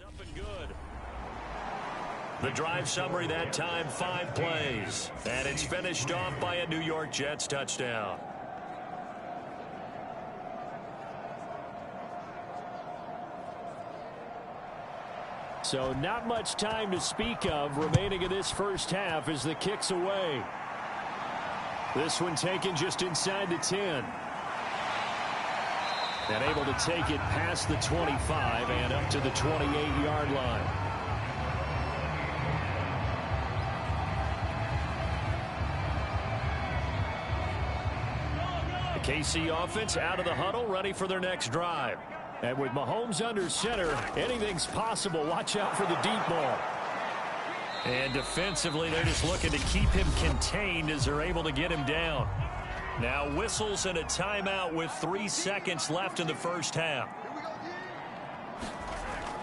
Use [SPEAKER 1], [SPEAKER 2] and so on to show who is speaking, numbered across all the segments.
[SPEAKER 1] Up and good. The drive summary that time, 5 plays. And it's finished off by a New York Jets touchdown.
[SPEAKER 2] So not much time to speak of remaining in this first half as the kick's away. This one taken just inside the 10. And able to take it past the 25 and up to the 28-yard line. The KC offense out of the huddle, ready for their next drive. And with Mahomes under center, anything's possible. Watch out for the deep ball. And defensively, they're just looking to keep him contained as they're able to get him down. Now whistles and a timeout with 3 seconds left in the first half.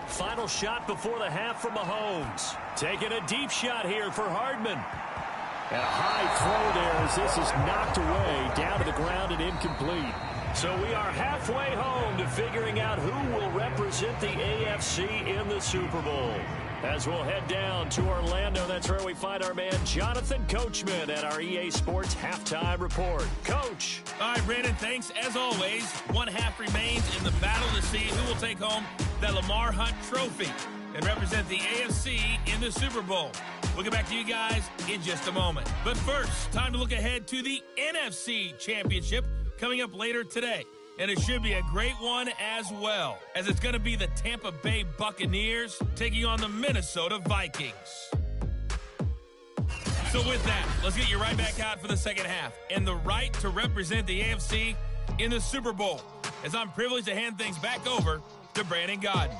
[SPEAKER 2] Final shot before the half from Mahomes. Taking a deep shot here for Hardman. And a high throw there as this is knocked away down to the ground and incomplete. So we are halfway home to figuring out who will represent the AFC in the Super Bowl. As we'll head down to Orlando, that's where we find our man Jonathan Coachman at our EA Sports Halftime Report. Coach.
[SPEAKER 3] All right, Brandon, thanks. As always, one half remains in the battle to see who will take home the Lamar Hunt Trophy and represent the AFC in the Super Bowl. We'll get back to you guys in just a moment. But first, time to look ahead to the NFC Championship coming up later today. And it should be a great one as well, as it's going to be the Tampa Bay Buccaneers taking on the Minnesota Vikings. So with that, let's get you right back out for the second half and the right to represent the AFC in the Super Bowl, as I'm privileged to hand things back over to Brandon Godden.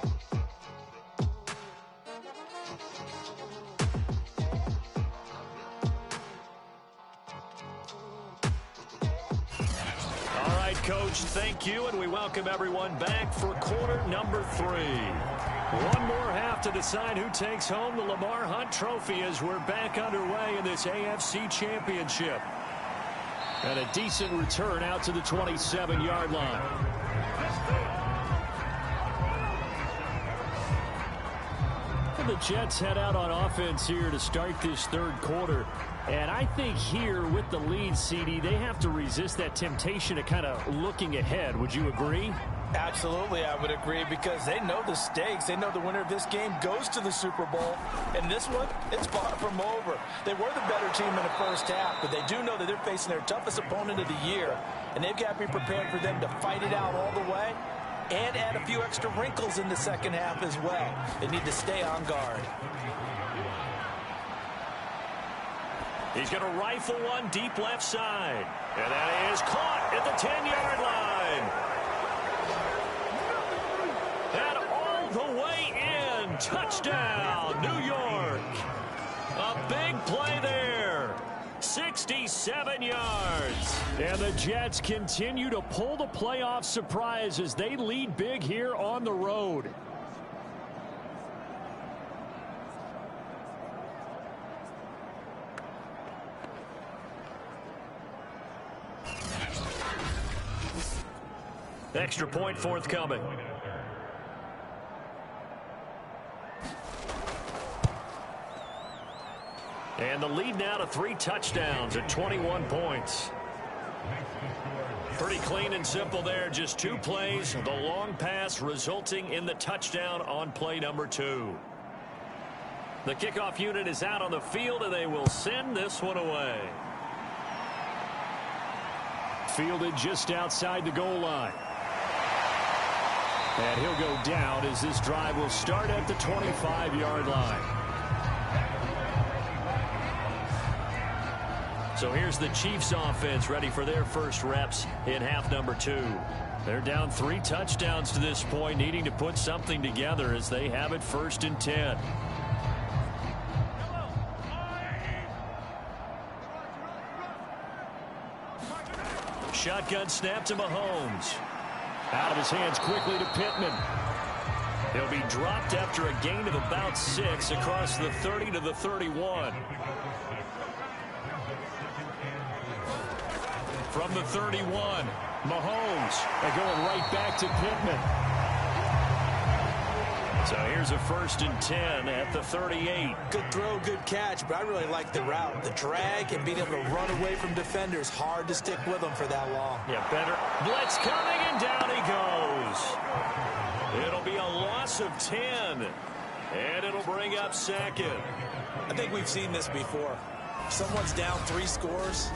[SPEAKER 1] Coach, thank you, and we welcome everyone back for quarter number 3. One more half to decide who takes home the Lamar Hunt Trophy as we're back underway in this AFC Championship. And a decent return out to the 27-yard line. And the Jets head out on offense here to start this third quarter. And I think here with the lead, CD, they have to resist that temptation of kind of looking ahead. Would you agree?
[SPEAKER 4] Absolutely, I would agree, because they know the stakes. They know the winner of this game goes to the Super Bowl. And this one, it's far from over. They were the better team in the first half, but they do know that they're facing their toughest opponent of the year. And they've got to be prepared for them to fight it out all the way and add a few extra wrinkles in the second half as well. They need to stay on guard.
[SPEAKER 1] He's going to rifle one deep left side. And that is caught at the 10-yard line. And all the way in. Touchdown, New York. A big play there. 67 yards. And the Jets continue to pull the playoff surprise as they lead big here on the road. Extra point forthcoming. And the lead now to 3 touchdowns at 21 points. Pretty clean and simple there. Just 2 plays. The long pass resulting in the touchdown on play number 2. The kickoff unit is out on the field, and they will send this one away. Fielded just outside the goal line. And he'll go down as this drive will start at the 25-yard line. So here's the Chiefs offense ready for their first reps in half number 2. They're down 3 touchdowns to this point, needing to put something together as they have it 1st and 10. Shotgun snap to Mahomes. Out of his hands quickly to Pittman. He'll be dropped after a gain of about 6 across the 30 to the 31. From the 31, Mahomes. And going right back to Pittman. So here's a 1st and 10 at the 38.
[SPEAKER 4] Good throw, good catch, but I really like the route. The drag and being able to run away from defenders, hard to stick with them for that long.
[SPEAKER 1] Yeah, better. Blitz coming, and down he goes. It'll be a loss of 10, and it'll bring up 2nd.
[SPEAKER 4] I think we've seen this before. If someone's down 3 scores,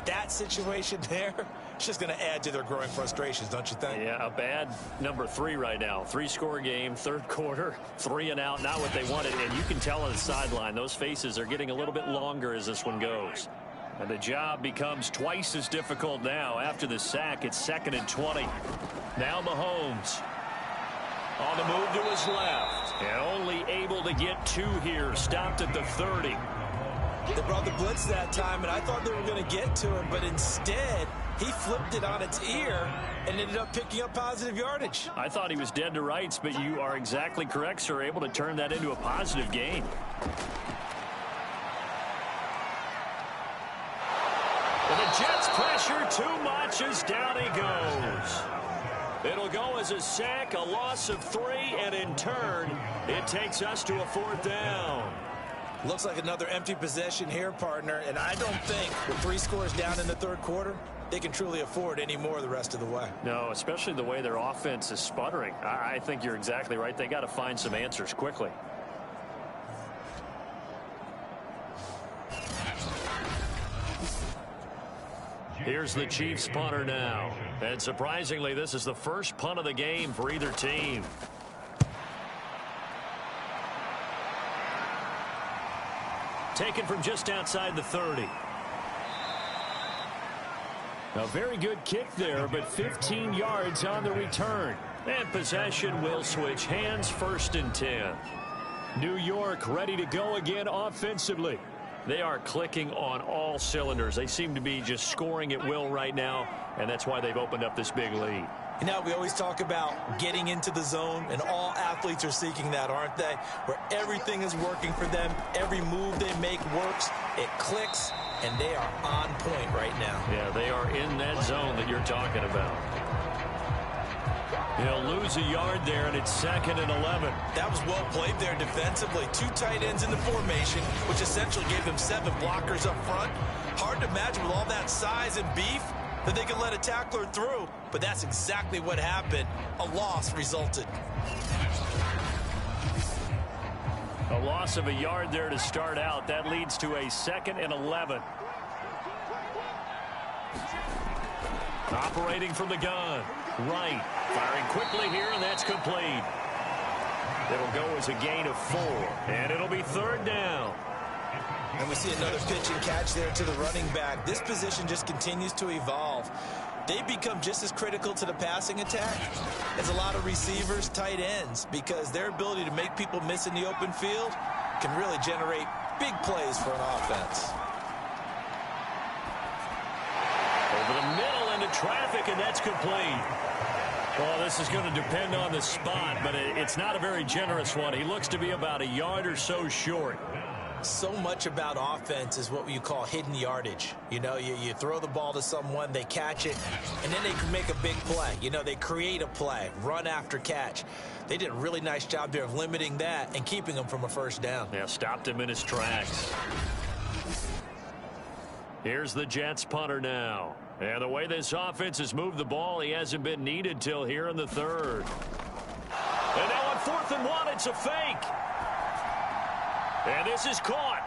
[SPEAKER 4] that situation there, it's just going to add to their growing frustrations, don't you think?
[SPEAKER 1] Yeah, a bad number 3 right now. 3-score game, 3rd quarter, 3 and out, not what they wanted. And you can tell on the sideline, those faces are getting a little bit longer as this one goes. And the job becomes twice as difficult now. After the sack, it's 2nd and 20. Now Mahomes on the move to his left. And only able to get 2 here. Stopped at the 30.
[SPEAKER 4] They brought the blitz that time, and I thought they were going to get to him, but instead, he flipped it on its ear and ended up picking up positive yardage.
[SPEAKER 1] I thought he was dead to rights, but you are exactly correct, sir. Able to turn that into a positive gain. And the Jets pressure too much as down he goes. It'll go as a sack, a loss of 3, and in turn, it takes us to a 4th down.
[SPEAKER 4] Looks like another empty possession here, partner, and I don't think with 3 scores down in the 3rd quarter, they can truly afford any more the rest of the way.
[SPEAKER 1] No, especially the way their offense is sputtering. I think you're exactly right. They got to find some answers quickly. Here's the Chiefs punter now. And surprisingly, this is the first punt of the game for either team. Taken from just outside the 30. A very good kick there, but 15 yards on the return. And possession will switch hands, 1st and 10. New York ready to go again offensively. They are clicking on all cylinders. They seem to be just scoring at will right now, and that's why they've opened up this big lead.
[SPEAKER 4] You know, we always talk about getting into the zone, and all athletes are seeking that, aren't they? Where everything is working for them, every move they make works, it clicks, and they are on point right now.
[SPEAKER 1] Yeah, they are in that zone that you're talking about. He'll lose a yard there, and it's 2nd and 11.
[SPEAKER 4] That was well played there defensively. 2 tight ends in the formation, which essentially gave them 7 blockers up front. Hard to imagine with all that size and beef that they could let a tackler through, but that's exactly what happened. A loss resulted.
[SPEAKER 1] A loss of a yard there to start out. That leads to a 2nd and 11. Operating from the gun. Right. Firing quickly here, and that's complete. It'll go as a gain of 4, and it'll be 3rd down.
[SPEAKER 4] And we see another pitch and catch there to the running back. This position just continues to evolve. They become just as critical to the passing attack as a lot of receivers, tight ends, because their ability to make people miss in the open field can really generate big plays for an offense.
[SPEAKER 1] Over the middle into traffic, and that's complete. Well, this is going to depend on the spot, but it's not a very generous one. He looks to be about a yard or so short.
[SPEAKER 4] So much about offense is what you call hidden yardage. You know, you throw the ball to someone, they catch it, and then they can make a big play. You know, they create a play, run after catch. They did a really nice job there of limiting that and keeping him from a 1st down.
[SPEAKER 1] Yeah, stopped him in his tracks. Here's the Jets punter now. And the way this offense has moved the ball, he hasn't been needed till here in the 3rd. And now on 4th and 1, it's a fake. And this is caught.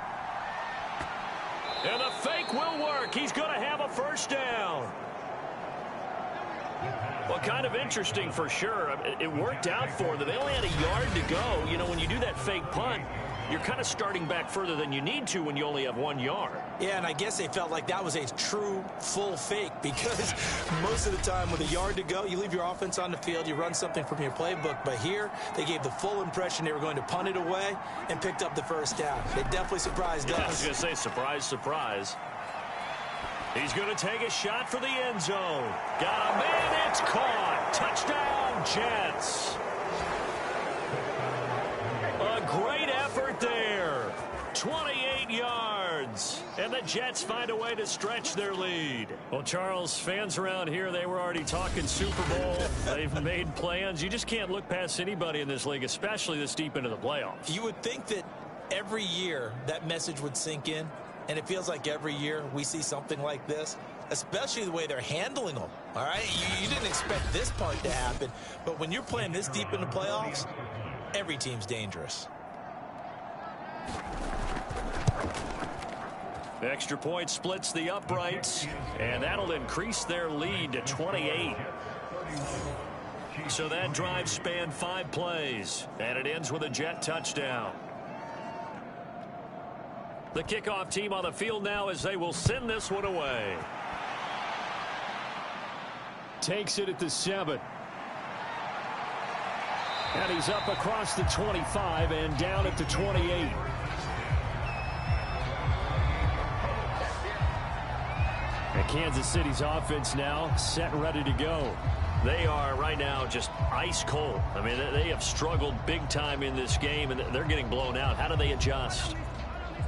[SPEAKER 1] And the fake will work. He's going to have a 1st down. Well, kind of interesting for sure. It worked out for them. They only had a yard to go. You know, when you do that fake punt, you're kind of starting back further than you need to when you only have 1 yard.
[SPEAKER 4] Yeah, and I guess they felt like that was a true full fake, because most of the time with a yard to go, you leave your offense on the field, you run something from your playbook. But here, they gave the full impression they were going to punt it away and picked up the 1st down. They definitely surprised us.
[SPEAKER 1] I was going to say, surprise, surprise. He's going to take a shot for the end zone. Got a man, it's caught. Touchdown, Jets. A great effort there. 28 yards. And the Jets find a way to stretch their lead. Well, Charles, fans around here, they were already talking Super Bowl. They've made plans. You just can't look past anybody in this league, especially this deep into the playoffs.
[SPEAKER 4] You would think that every year that message would sink in, and it feels like every year we see something like this, especially the way they're handling them. All right, you didn't expect this part to happen, but when you're playing this deep in the playoffs, every team's dangerous.
[SPEAKER 1] Extra point splits the uprights, and that'll increase their lead to 28. So that drive spanned 5 plays, and it ends with a Jet touchdown. The kickoff team on the field now as they will send this one away. Takes it at the 7. And he's up across the 25 and down at the 28. And Kansas City's offense now set and ready to go. They are right now just ice cold. I mean, they have struggled big time in this game, and they're getting blown out. How do they adjust?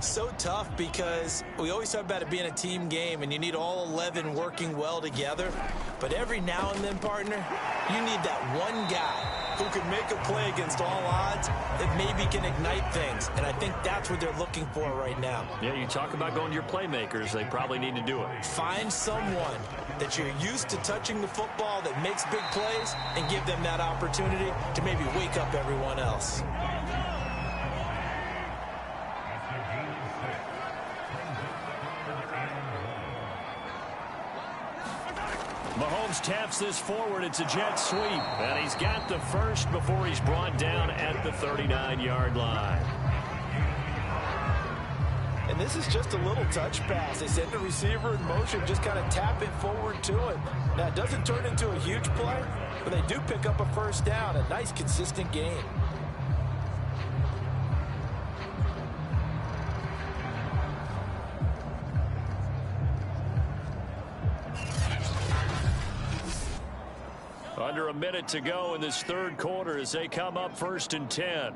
[SPEAKER 4] So tough because we always talk about it being a team game, and you need all 11 working well together. But every now and then, partner, you need that one guy who can make a play against all odds that maybe can ignite things. And I think that's what they're looking for right now.
[SPEAKER 1] Yeah, you talk about going to your playmakers. They probably need to do it.
[SPEAKER 4] Find someone that you're used to touching the football that makes big plays and give them that opportunity to maybe wake up everyone else.
[SPEAKER 1] Mahomes taps this forward. It's a jet sweep. And he's got the first before he's brought down at the 39-yard line.
[SPEAKER 4] And this is just a little touch pass. They send the receiver in motion, just kind of tap it forward to it. Now, it doesn't turn into a huge play, but they do pick up a first down. A nice, consistent game.
[SPEAKER 1] Under a minute to go in this third quarter as they come up 1st and 10.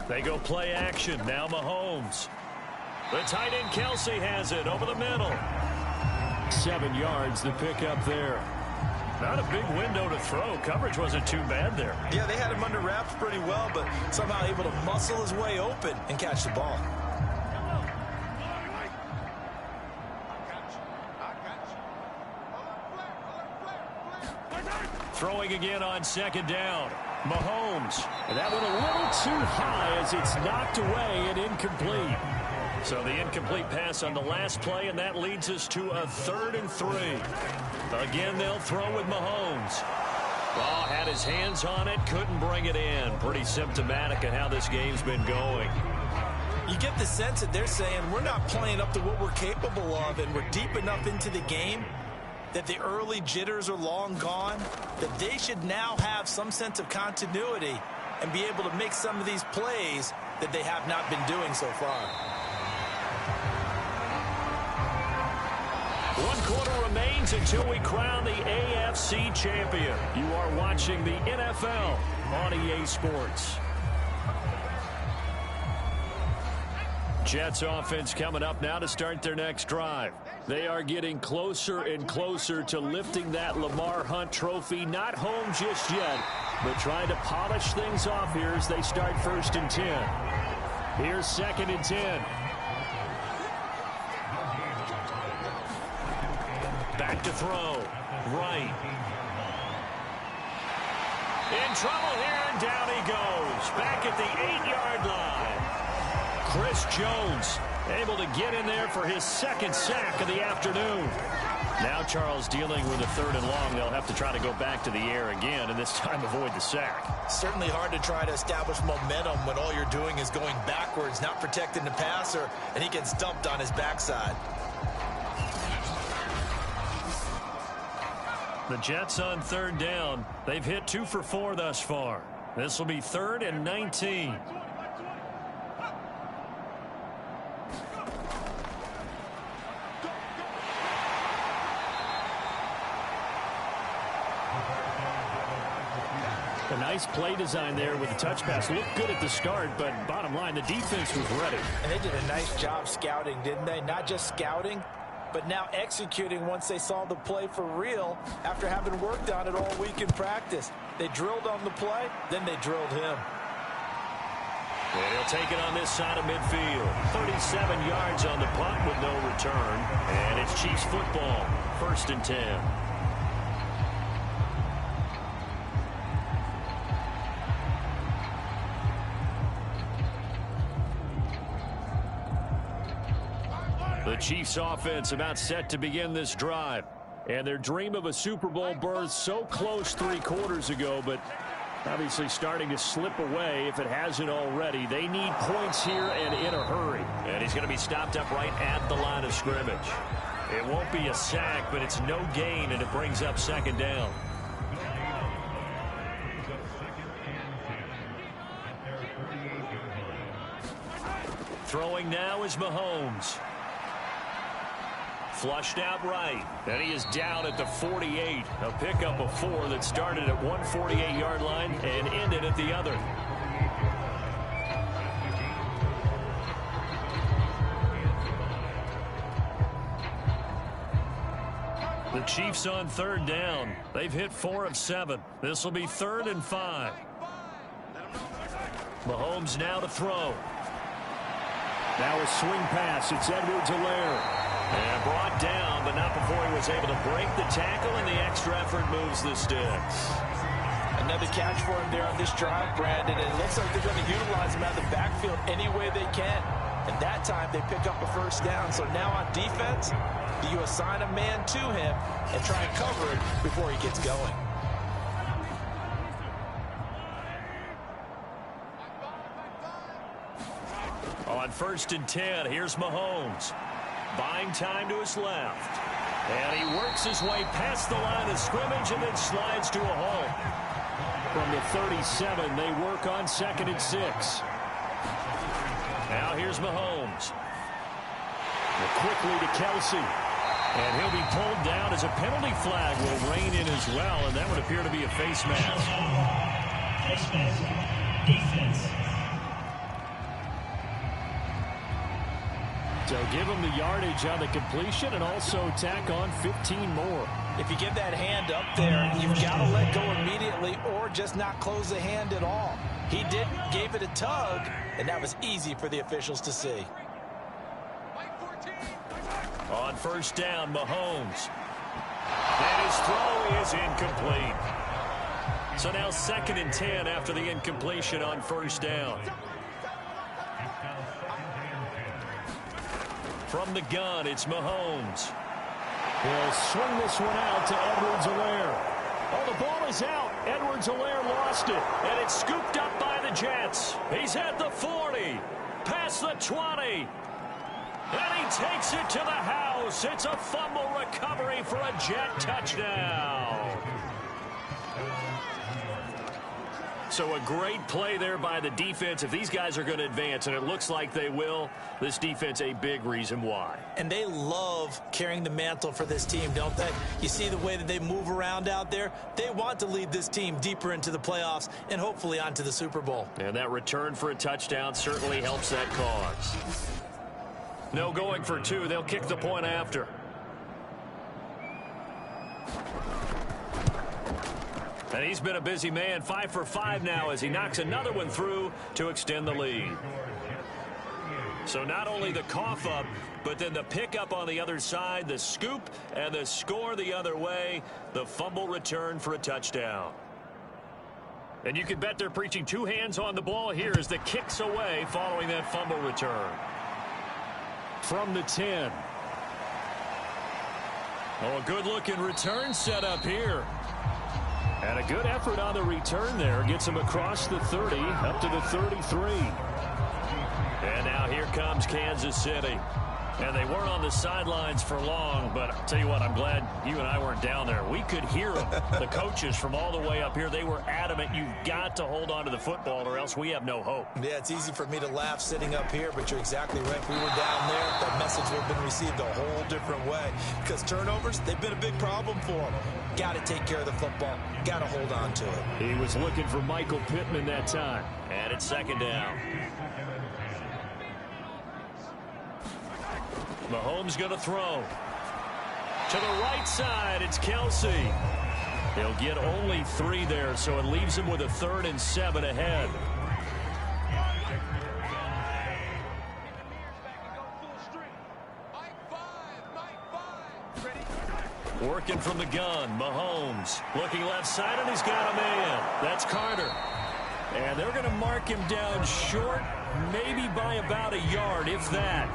[SPEAKER 1] They go play action. Now Mahomes. The tight end Kelsey has it over the middle. 7 yards the pickup there. Not a big window to throw. Coverage wasn't too bad there.
[SPEAKER 4] Yeah, they had him under wraps pretty well, but somehow able to muscle his way open and catch the ball.
[SPEAKER 1] Throwing again on 2nd down. Mahomes. And that one a little too high as it's knocked away and incomplete. So the incomplete pass on the last play, and that leads us to a 3rd and 3. Again, they'll throw with Mahomes. Ball had his hands on it, couldn't bring it in. Pretty symptomatic of how this game's been going.
[SPEAKER 4] You get the sense that they're saying we're not playing up to what we're capable of, and we're deep enough into the game that the early jitters are long gone, that they should now have some sense of continuity and be able to make some of these plays that they have not been doing so far.
[SPEAKER 1] 1 quarter remains until we crown the AFC champion. You are watching the NFL on EA Sports. Jets offense coming up now to start their next drive. They are getting closer and closer to lifting that Lamar Hunt trophy. Not home just yet, but trying to polish things off here as they start 1st and 10. Here's 2nd and 10. Back to throw. Right. In trouble here, and down he goes. Back at the 8-yard line. Chris Jones able to get in there for his 2nd sack of the afternoon. Now Charles dealing with a 3rd and long. They'll have to try to go back to the air again, and this time avoid the sack.
[SPEAKER 4] Certainly hard to try to establish momentum when all you're doing is going backwards, not protecting the passer, and he gets dumped on his backside.
[SPEAKER 1] The Jets on 3rd down. They've hit 2 for 4 thus far. This will be 3rd and 19. A nice play design there with the touch pass. Looked good at the start, but bottom line, the defense was ready.
[SPEAKER 4] And they did a nice job scouting, didn't they? Not just scouting, but now executing once they saw the play for real after having worked on it all week in practice. They drilled on the play, then they drilled him.
[SPEAKER 1] And he'll take it on this side of midfield. 37 yards on the punt with no return. And it's Chiefs football, 1st and 10. The Chiefs offense about set to begin this drive. And their dream of a Super Bowl berth so close 3 quarters ago, but obviously starting to slip away if it hasn't already. They need points here and in a hurry. And he's going to be stopped up right at the line of scrimmage. It won't be a sack, but it's no gain, and it brings up 2nd down. Throwing now is Mahomes. Flushed out right. And he is down at the 48. A pickup of 4 that started at one 48-yard line and ended at the other. The Chiefs on 3rd down. They've hit 4 of 7. This will be 3rd and 5. Mahomes now to throw. Now a swing pass. It's Edwards-Helaire. And brought down, but not before he was able to break the tackle, and the extra effort moves the sticks.
[SPEAKER 4] Another catch for him there on this drive, Brandon, and it looks like they're going to utilize him out of the backfield any way they can. And that time they pick up a 1st down. So now on defense, do you assign a man to him and try and cover it before he gets going?
[SPEAKER 1] On 1st and 10, here's Mahomes. Buying time to his left. And he works his way past the line of scrimmage and then slides to a halt. From the 37, they work on 2nd and 6. Now here's Mahomes. Quickly to Kelsey. And he'll be pulled down as a penalty flag will rein in as well, and that would appear to be a face mask.
[SPEAKER 5] Face mask. Defense.
[SPEAKER 1] So give him the yardage on the completion and also tack on 15 more.
[SPEAKER 4] If you give that hand up there, you've got to let go immediately or just not close the hand at all. He didn't, gave it a tug, and that was easy for the officials to see.
[SPEAKER 1] On 1st down, Mahomes. And his throw is incomplete. So now 2nd and 10 after the incompletion on 1st down. From the gun, it's Mahomes. He'll swing this one out to Edwards-Helaire. Oh, the ball is out. Edwards-Helaire lost it, and it's scooped up by the Jets. He's at the 40, past the 20, and he takes it to the house. It's a fumble recovery for a Jet touchdown. So a great play there by the defense. If these guys are going to advance, and it looks like they will, this defense a big reason why.
[SPEAKER 4] And they love carrying the mantle for this team, don't they? You see the way that they move around out there? They want to lead this team deeper into the playoffs and hopefully onto the Super Bowl.
[SPEAKER 1] And that return for a touchdown certainly helps that cause. No going for 2. They'll kick the point after. And he's been a busy man, 5 for 5 now as he knocks another one through to extend the lead. So not only the cough up, but then the pickup on the other side, the scoop, and the score the other way, the fumble return for a touchdown. And you can bet they're preaching 2 hands on the ball here as the kicks away following that fumble return. From the 10. Oh, a good-looking return set up here. And a good effort on the return there. Gets him across the 30, up to the 33. And now here comes Kansas City. And they weren't on the sidelines for long, but I'll tell you what, I'm glad you and I weren't down there. We could hear them, the coaches from all the way up here. They were adamant, you've got to hold on to the football or else we have no hope.
[SPEAKER 4] Yeah, it's easy for me to laugh sitting up here, but you're exactly right. If we were down there, that message would have been received a whole different way. Because turnovers, they've been a big problem for them. Got to take care of the football. Got to hold on to it.
[SPEAKER 1] He was looking for Michael Pittman that time. And it's second down. Mahomes going to throw. To the right side, it's Kelsey. He'll get only 3 there, so it leaves him with a 3rd and 7 ahead. Working from the gun, Mahomes. Looking left side, and he's got a man. That's Carter. And they're going to mark him down short, maybe by about a yard, if that.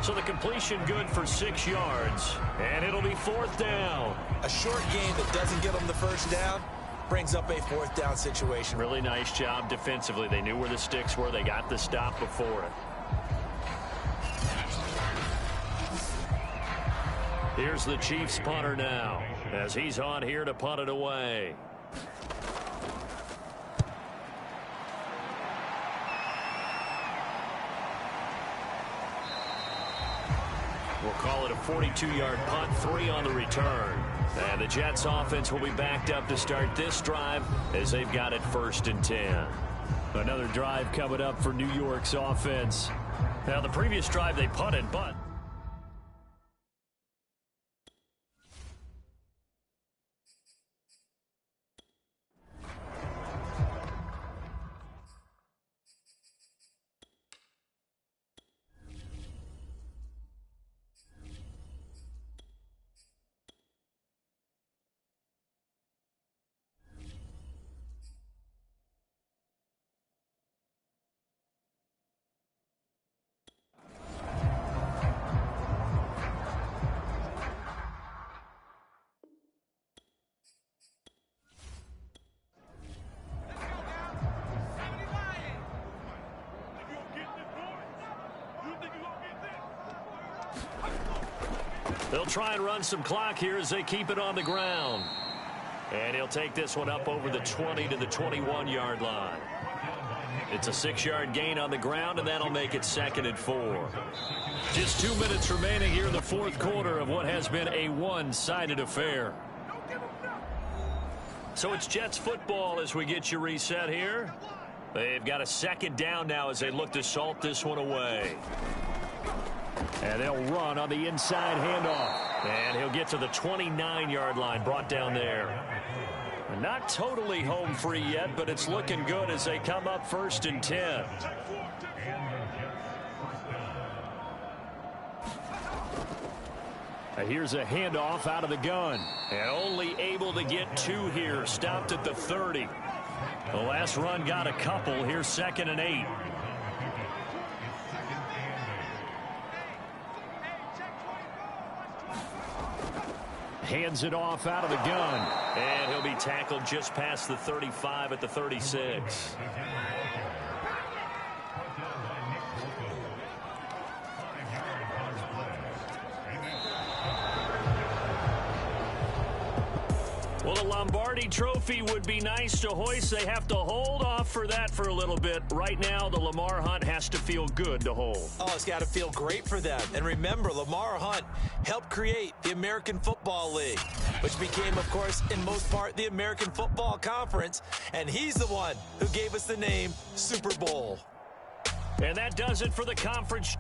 [SPEAKER 1] So the completion good for 6 yards. And it'll be 4th down.
[SPEAKER 4] A short game that doesn't get them the first down brings up a 4th down situation.
[SPEAKER 1] Really nice job defensively. They knew where the sticks were. They got the stop before it. Here's the Chiefs punter now, as he's on here to punt it away. We'll call it a 42-yard punt, 3 on the return. And the Jets offense will be backed up to start this drive as they've got it 1st and 10. Another drive coming up for New York's offense. Now, the previous drive they punted, but they'll try and run some clock here as they keep it on the ground. And he'll take this one up over the 20 to the 21-yard line. It's a 6-yard gain on the ground, and that'll make it 2nd and 4. Just 2 minutes remaining here in the 4th quarter of what has been a one-sided affair. So it's Jets football as we get you reset here. They've got a 2nd down now as they look to salt this one away. And they'll run on the inside handoff. And he'll get to the 29-yard line, brought down there. Not totally home free yet, but it's looking good as they come up 1st and 10. Here's a handoff out of the gun. And only able to get 2 here. Stopped at the 30. The last run got a couple. Here's 2nd and 8. Hands it off out of the gun. And he'll be tackled just past the 35 at the 36. Well, the Lombardi Trophy would be nice to hoist. They have to hold off for that for a little bit. Right now, the Lamar Hunt has to feel good to hold.
[SPEAKER 4] Oh, it's got to feel great for them. And remember, Lamar Hunt helped create the American Football League, which became, of course, in most part, the American Football Conference. And he's the one who gave us the name Super Bowl.
[SPEAKER 1] And that does it for the conference.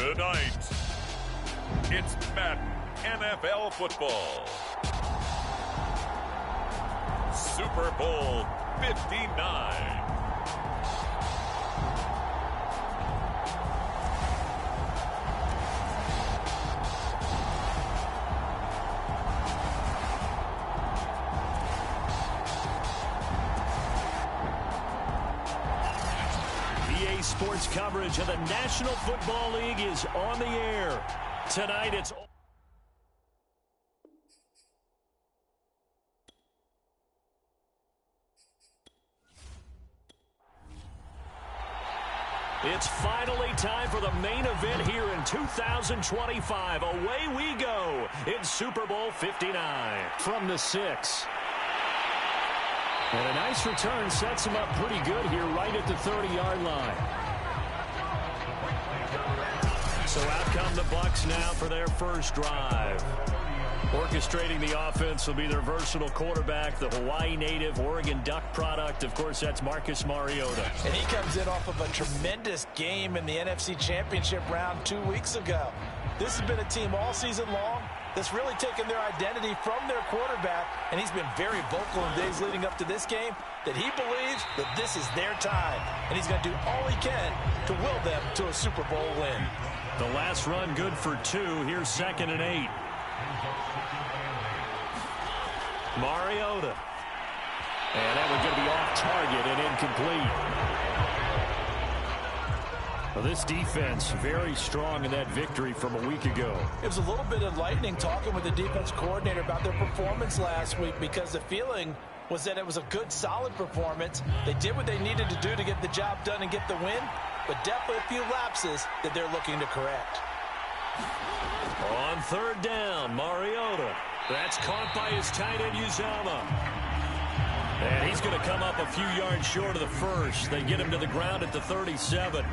[SPEAKER 6] Tonight, it's Madden NFL football. Super Bowl 59.
[SPEAKER 1] Sports coverage of the National Football League is on the air. Tonight it's finally time for the main event here in 2025. Away we go in Super Bowl 59 from the 6. And a nice return sets him up pretty good here right at the 30-yard line. So out come the Bucs now for their first drive. Orchestrating the offense will be their versatile quarterback, the Hawaii native, Oregon Duck product. Of course, that's Marcus Mariota.
[SPEAKER 4] And he comes in off of a tremendous game in the NFC Championship round 2 weeks ago. This has been a team all season long that's really taken their identity from their quarterback, and he's been very vocal in days leading up to this game that he believes that this is their time, and he's going to do all he can to will them to a Super Bowl win.
[SPEAKER 1] The last run good for 2. Here's 2nd and 8. Mariota. And that one's going to be off target and incomplete. Well, this defense very strong in that victory from a week ago.
[SPEAKER 4] It was a little bit enlightening talking with the defense coordinator about their performance last week, because the feeling was that it was a good, solid performance. They did what they needed to do to get the job done and get the win, but definitely a few lapses that they're looking to correct.
[SPEAKER 1] On 3rd down, Mariota. That's caught by his tight end, Uzama. And he's going to come up a few yards short of the first. They get him to the ground at the 37.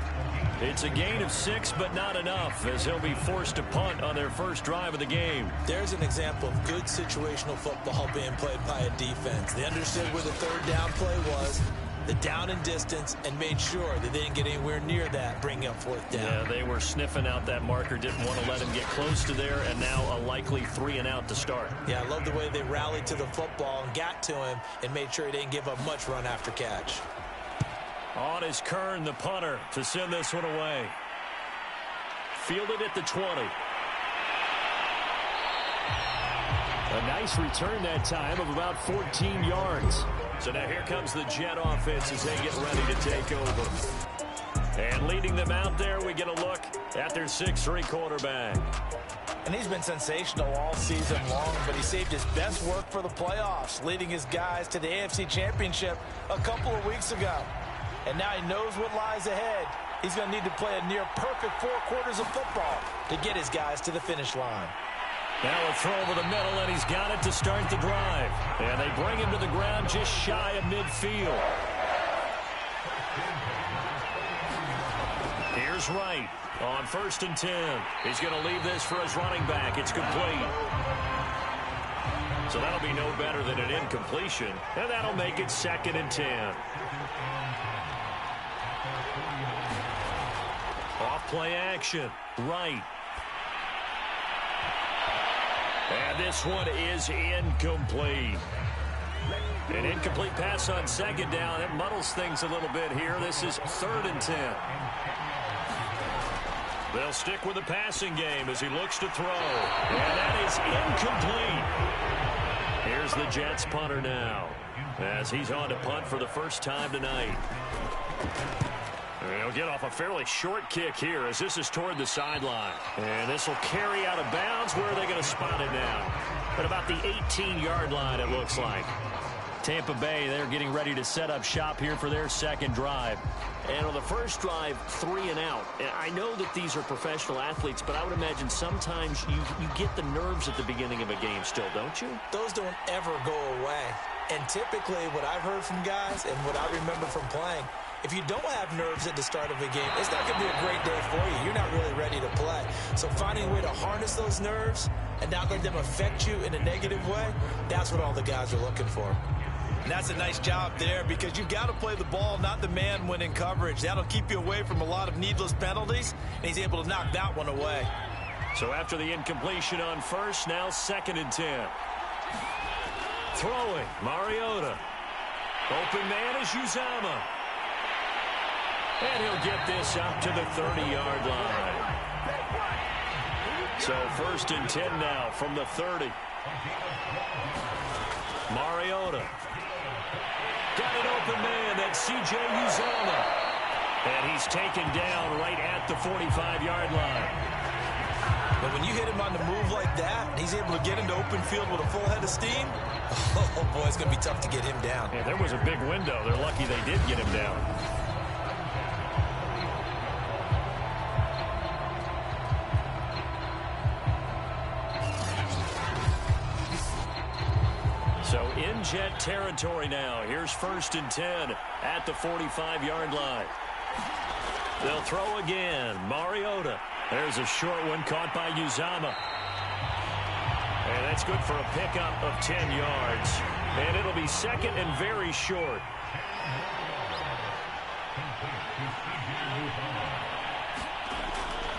[SPEAKER 1] It's a gain of 6, but not enough, as he'll be forced to punt on their first drive of the game.
[SPEAKER 4] There's an example of good situational football being played by a defense. They understood where the 3rd down play was, the down and distance, and made sure that they didn't get anywhere near that, bringing up 4th down.
[SPEAKER 1] Yeah, they were sniffing out that marker, didn't want to let him get close to there, and now a likely 3 and out to start.
[SPEAKER 4] Yeah, I love the way they rallied to the football and got to him and made sure he didn't give up much run after catch.
[SPEAKER 1] On is Kern, the punter, to send this one away. Fielded at the 20. A nice return that time of about 14 yards. So now here comes the Jet offense as they get ready to take over. And leading them out there, we get a look at their 6'3" quarterback.
[SPEAKER 4] And he's been sensational all season long, but he saved his best work for the playoffs, leading his guys to the AFC Championship a couple of weeks ago. And now he knows what lies ahead. He's going to need to play a near-perfect 4 quarters of football to get his guys to the finish line.
[SPEAKER 1] Now a throw over the middle, and he's got it to start the drive. And they bring him to the ground just shy of midfield. Here's Wright on 1st and 10. He's going to leave this for his running back. It's complete. So that'll be no better than an incompletion, and that'll make it 2nd and 10. Off-play action. Wright. And this one is incomplete. An incomplete pass on 2nd down. That muddles things a little bit here. This is 3rd and 10. They'll stick with the passing game as he looks to throw. And that is incomplete. Here's the Jets punter now, as he's on to punt for the first time tonight. He'll get off a fairly short kick here as this is toward the sideline. And this will carry out of bounds. Where are they going to spot it now? At about the 18-yard line, it looks like. Tampa Bay, they're getting ready to set up shop here for their 2nd drive. And on the first drive, 3 and out. And I know that these are professional athletes, but I would imagine sometimes you get the nerves at the beginning of a game still, don't you?
[SPEAKER 4] Those don't ever go away. And typically what I've heard from guys and what I remember from playing, if you don't have nerves at the start of a game, it's not going to be a great day for you. You're not really ready to play. So finding a way to harness those nerves and not let them affect you in a negative way, that's what all the guys are looking for. And that's a nice job there because you've got to play the ball, not the man when in coverage. That'll keep you away from a lot of needless penalties, and he's able to knock that one away.
[SPEAKER 1] So after the incompletion on first, now 2nd and 10. Throwing, Mariota. Open man is Uzama. And he'll get this up to the 30-yard line. So 1st and 10 now from the 30. Mariota. Got an open man. That's C.J. Uzama. And he's taken down right at the 45-yard line.
[SPEAKER 4] But when you hit him on the move like that, he's able to get into open field with a full head of steam. Oh, boy, it's going to be tough to get him down.
[SPEAKER 1] Yeah, there was a big window. They're lucky they did get him down. So in Jet territory now. Here's 1st and 10 at the 45-yard line. They'll throw again. Mariota. There's a short one caught by Uzama. And that's good for a pickup of 10 yards. And it'll be 2nd and very short.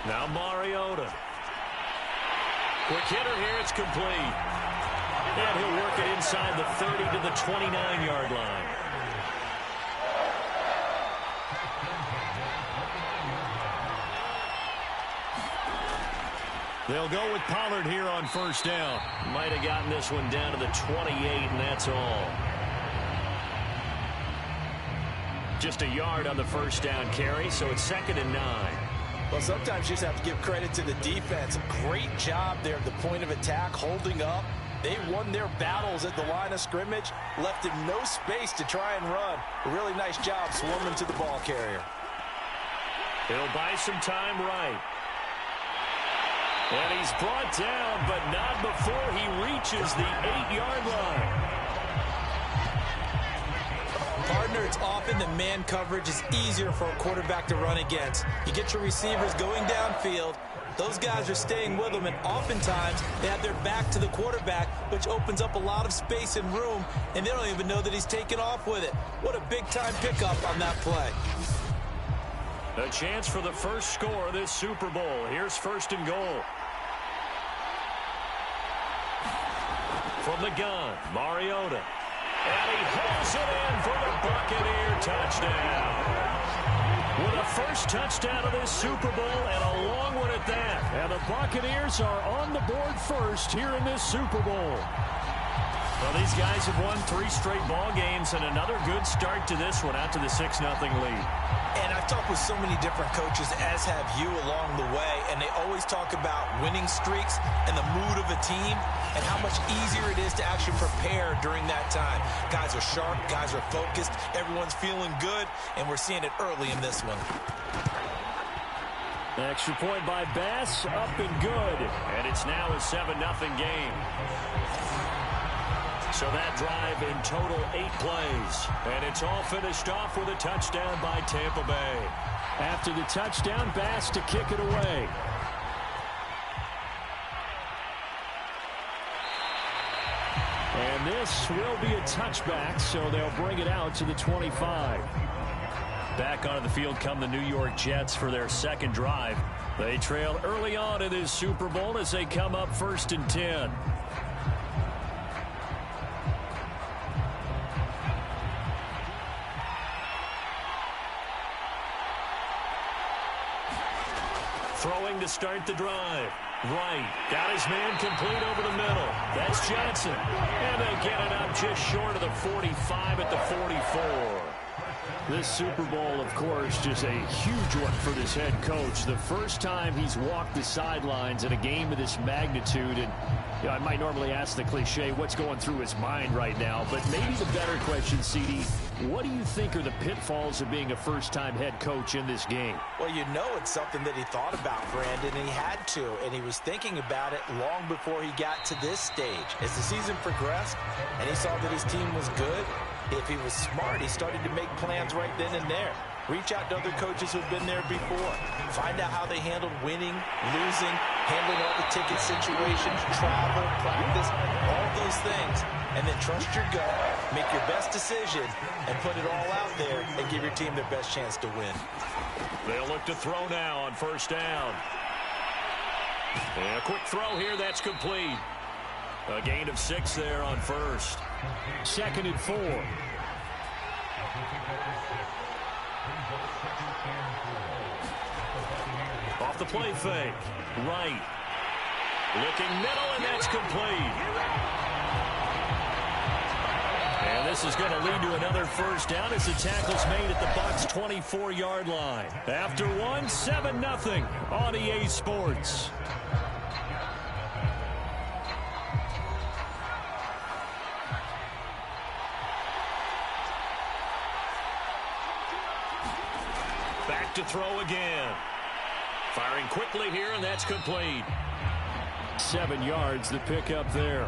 [SPEAKER 1] Now Mariota. Quick hitter here. It's complete. And he'll work it inside the 30 to the 29-yard line. They'll go with Pollard here on 1st down. Might have gotten this one down to the 28, and that's all. Just a yard on the 1st down carry, so it's 2nd and 9.
[SPEAKER 4] Well, sometimes you just have to give credit to the defense. Great job there at the point of attack, holding up. They won their battles at the line of scrimmage, left him no space to try and run. A really nice job swarming to the ball carrier.
[SPEAKER 1] He'll buy some time right. And he's brought down, but not before he reaches the 8-yard line.
[SPEAKER 4] Partner, it's often that man coverage is easier for a quarterback to run against. You get your receivers going downfield. Those guys are staying with them, and oftentimes they have their back to the quarterback, which opens up a lot of space and room, and they don't even know that he's taken off with it. What a big-time pickup on that play.
[SPEAKER 1] A chance for the first score of this Super Bowl. Here's 1st and goal. From the gun, Mariota. And he hauls it in for the Buccaneer touchdown. With a first touchdown of this Super Bowl and a long one at that. And the Buccaneers are on the board first here in this Super Bowl. Well, these guys have won 3 straight ball games and another good start to this one out to the 6-0 lead.
[SPEAKER 4] And I've talked with so many different coaches, as have you, along the way, and they always talk about winning streaks and the mood of a team and how much easier it is to actually prepare during that time. Guys are sharp, guys are focused, everyone's feeling good, and we're seeing it early in this one.
[SPEAKER 1] An extra point by Bass, up and good, and it's now a 7-0 game. So that drive in total 8 plays. And it's all finished off with a touchdown by Tampa Bay. After the touchdown, Bass to kick it away. And this will be a touchback, so they'll bring it out to the 25. Back onto the field come the New York Jets for their 2nd drive. They trail early on in this Super Bowl as they come up 1st and 10. Throwing to start the drive. Right. Got his man complete over the middle. That's Johnson. And they get it up just short of the 45 at the 44. This Super Bowl, of course, just a huge one for this head coach. The first time he's walked the sidelines in a game of this magnitude. And you know, I might normally ask the cliche, what's going through his mind right now? But maybe the better question, CD, what do you think are the pitfalls of being a first-time head coach in this game?
[SPEAKER 4] Well, you know it's something that he thought about, Brandon, and he had to. And he was thinking about it long before he got to this stage. As the season progressed and he saw that his team was good, if he was smart, he started to make plans right then and there. Reach out to other coaches who've been there before. Find out how they handled winning, losing, handling all the ticket situations, travel, practice, all those things. And then trust your gut Make your best decision and put it all out there and give your team their best chance to win.
[SPEAKER 1] They'll look to throw now on first down. And a quick throw here, that's complete. A gain of 6 there on first. 2nd and 4. Off the play fake. Right. Looking middle, and that's complete. And this is going to lead to another first down as the tackle's made at the Bucs' 24-yard line. After one, 7-0 on EA Sports. Back to throw again. Firing quickly here, and that's complete. 7 yards, the pickup there.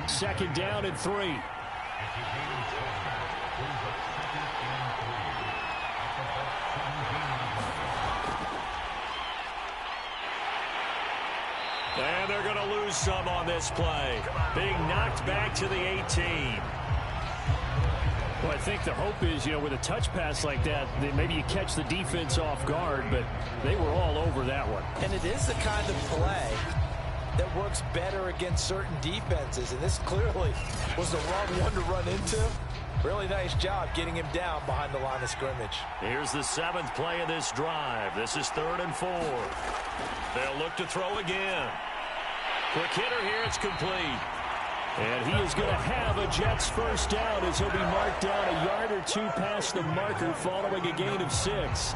[SPEAKER 1] 2nd down and 3. And they're going to lose some on this play. Being knocked back to the 18.
[SPEAKER 2] Well, I think the hope is, with a touch pass like that, maybe you catch the defense off guard, but they were all over that one.
[SPEAKER 4] And it is the kind of play that works better against certain defenses, and this clearly was the wrong one to run into. Really nice job getting him down behind the line of scrimmage.
[SPEAKER 1] Here's the 7th play of this drive. This is 3rd and 4. They'll look to throw again. Quick hitter here, it's complete.
[SPEAKER 2] And he is going to have a Jets first down as he'll be marked down a yard or 2 past the marker following a gain of 6.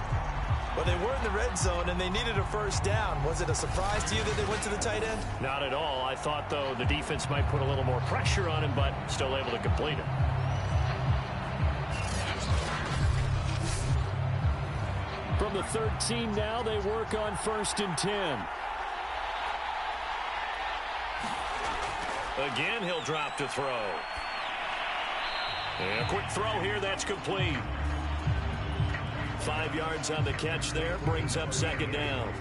[SPEAKER 4] Well, they were in the red zone, and they needed a first down. Was it a surprise to you that they went to the tight end?
[SPEAKER 1] Not at all. I thought, though, the defense might put a little more pressure on him, but still able to complete it.
[SPEAKER 2] From the 13 now, they work on 1st and 10.
[SPEAKER 1] Again, he'll drop to throw. And a quick throw here, that's complete. 5 yards on the catch there, brings up 2nd down.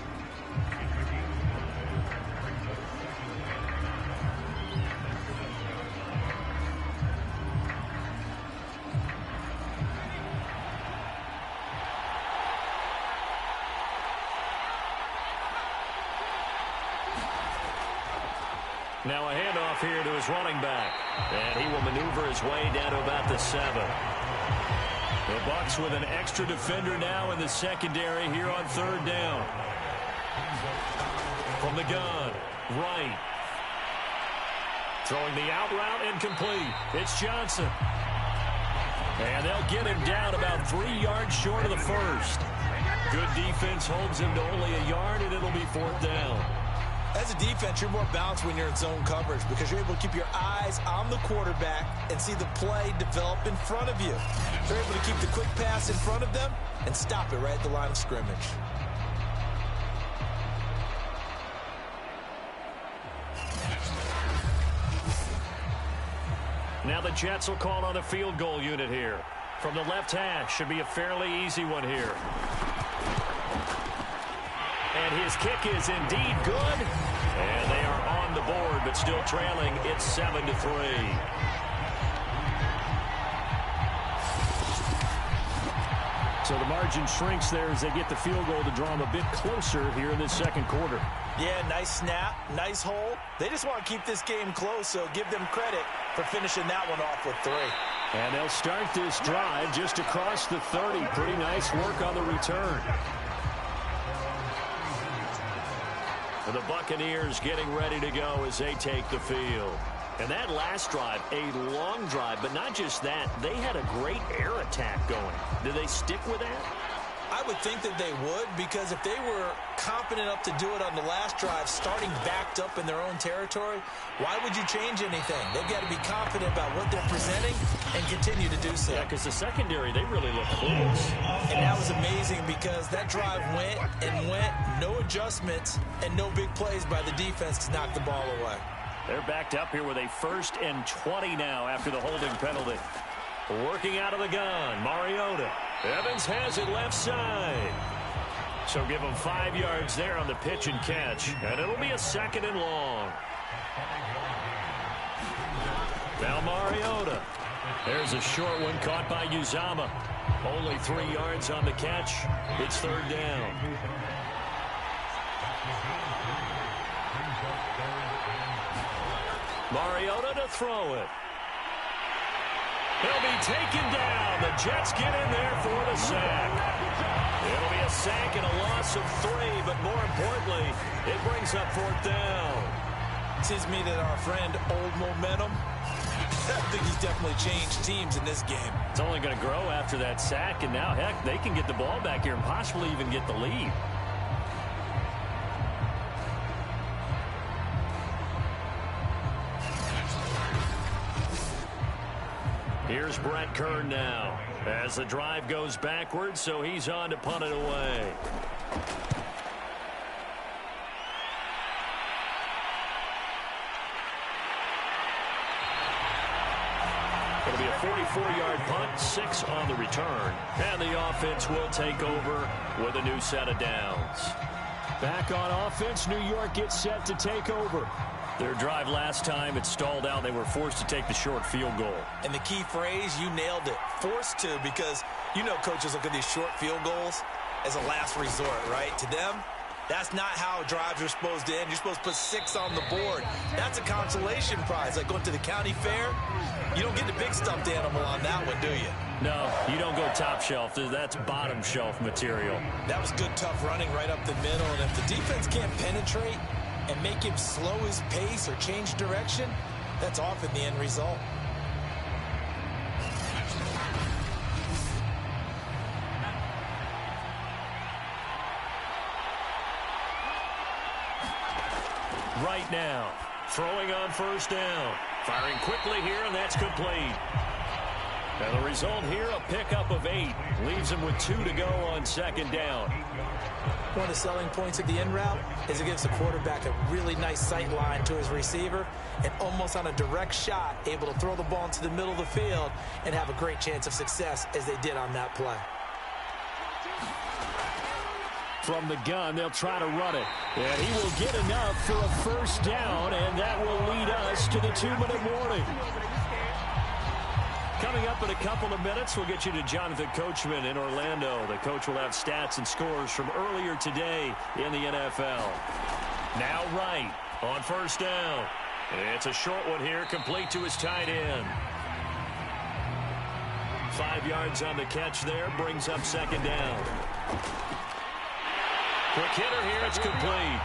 [SPEAKER 1] Now a handoff here to his running back. And he will maneuver his way down to about the 7. The Bucs with an extra defender now in the secondary here on 3rd down. From the gun, right. Throwing the out route, incomplete. It's Johnson. And they'll get him down about 3 yards short of the first. Good defense holds him to only a yard, and it'll be 4th down.
[SPEAKER 4] As a defense, you're more balanced when you're in zone coverage because you're able to keep your eyes on the quarterback and see the play develop in front of you. You're able to keep the quick pass in front of them and stop it right at the line of scrimmage.
[SPEAKER 1] Now the Jets will call on a field goal unit here. From the left hash, should be a fairly easy one here. And his kick is indeed good. And they are on the board, but still trailing. It's 7-3.
[SPEAKER 2] So the margin shrinks there as they get the field goal to draw them a bit closer here in this 2nd quarter.
[SPEAKER 4] Yeah, nice snap, nice hole. They just want to keep this game close, so give them credit for finishing that one off with 3.
[SPEAKER 2] And they'll start this drive just across the 30. Pretty nice work on the return.
[SPEAKER 1] And the Buccaneers getting ready to go as they take the field. And that last drive, a long drive, but not just that. They had a great air attack going. Do they stick with that?
[SPEAKER 4] I would think that they would, because if they were confident enough to do it on the last drive, starting backed up in their own territory, why would you change anything? They've got to be confident about what they're presenting and continue to do so.
[SPEAKER 1] Yeah, because the secondary, they really look close.
[SPEAKER 4] And that was amazing because that drive went and went, no adjustments, and no big plays by the defense to knock the ball away.
[SPEAKER 1] They're backed up here with a 1st and 20 now after the holding penalty. Working out of the gun, Mariota. Evans has it left side. So give him 5 yards there on the pitch and catch. And it'll be a 2nd and long. Now Mariota. There's a short one caught by Uzama. Only 3 yards on the catch. It's third down. Mariota to throw it. He'll be taken down. The Jets get in there for the sack. It'll be a sack and a loss of 3, but more importantly, it brings up fourth down.
[SPEAKER 4] Seems to me that our friend Old Momentum, I think he's definitely changed teams in this game.
[SPEAKER 1] It's only going to grow after that sack, and now, heck, they can get the ball back here and possibly even get the lead. Here's Brett Kern now as the drive goes backwards, so he's on to punt it away. It'll be a 44-yard punt, 6 on the return, and the offense will take over with a new set of downs. Back on offense, New York gets set to take over. Their drive last time, it stalled out. They were forced to take the short field goal.
[SPEAKER 4] And the key phrase, you nailed it, forced to, because you know coaches look at these short field goals as a last resort, right? To them, that's not how drives are supposed to end. You're supposed to put 6 on the board. That's a consolation prize, like going to the county fair. You don't get the big stuffed animal on that one, do you?
[SPEAKER 1] No, you don't go top shelf. That's bottom shelf material.
[SPEAKER 4] That was good, tough running right up the middle, and if the defense can't penetrate and make him slow his pace or change direction, that's often the end result.
[SPEAKER 1] Right now, throwing on first down. Firing quickly here, and that's complete. And the result here, a pickup of 8. Leaves him with 2 to go on second down.
[SPEAKER 4] One of the selling points of the in route is it gives the quarterback a really nice sight line to his receiver, and almost on a direct shot, able to throw the ball into the middle of the field and have a great chance of success as they did on that play.
[SPEAKER 1] From the gun, they'll try to run it. And he will get enough for a first down, and that will lead us to the 2-minute warning. Coming up in a couple of minutes, we'll get you to Jonathan Coachman in Orlando. The coach will have stats and scores from earlier today in the NFL. Now Wright on first down. It's a short one here, complete to his tight end. 5 yards on the catch there, brings up second down. Quick hitter here, it's complete.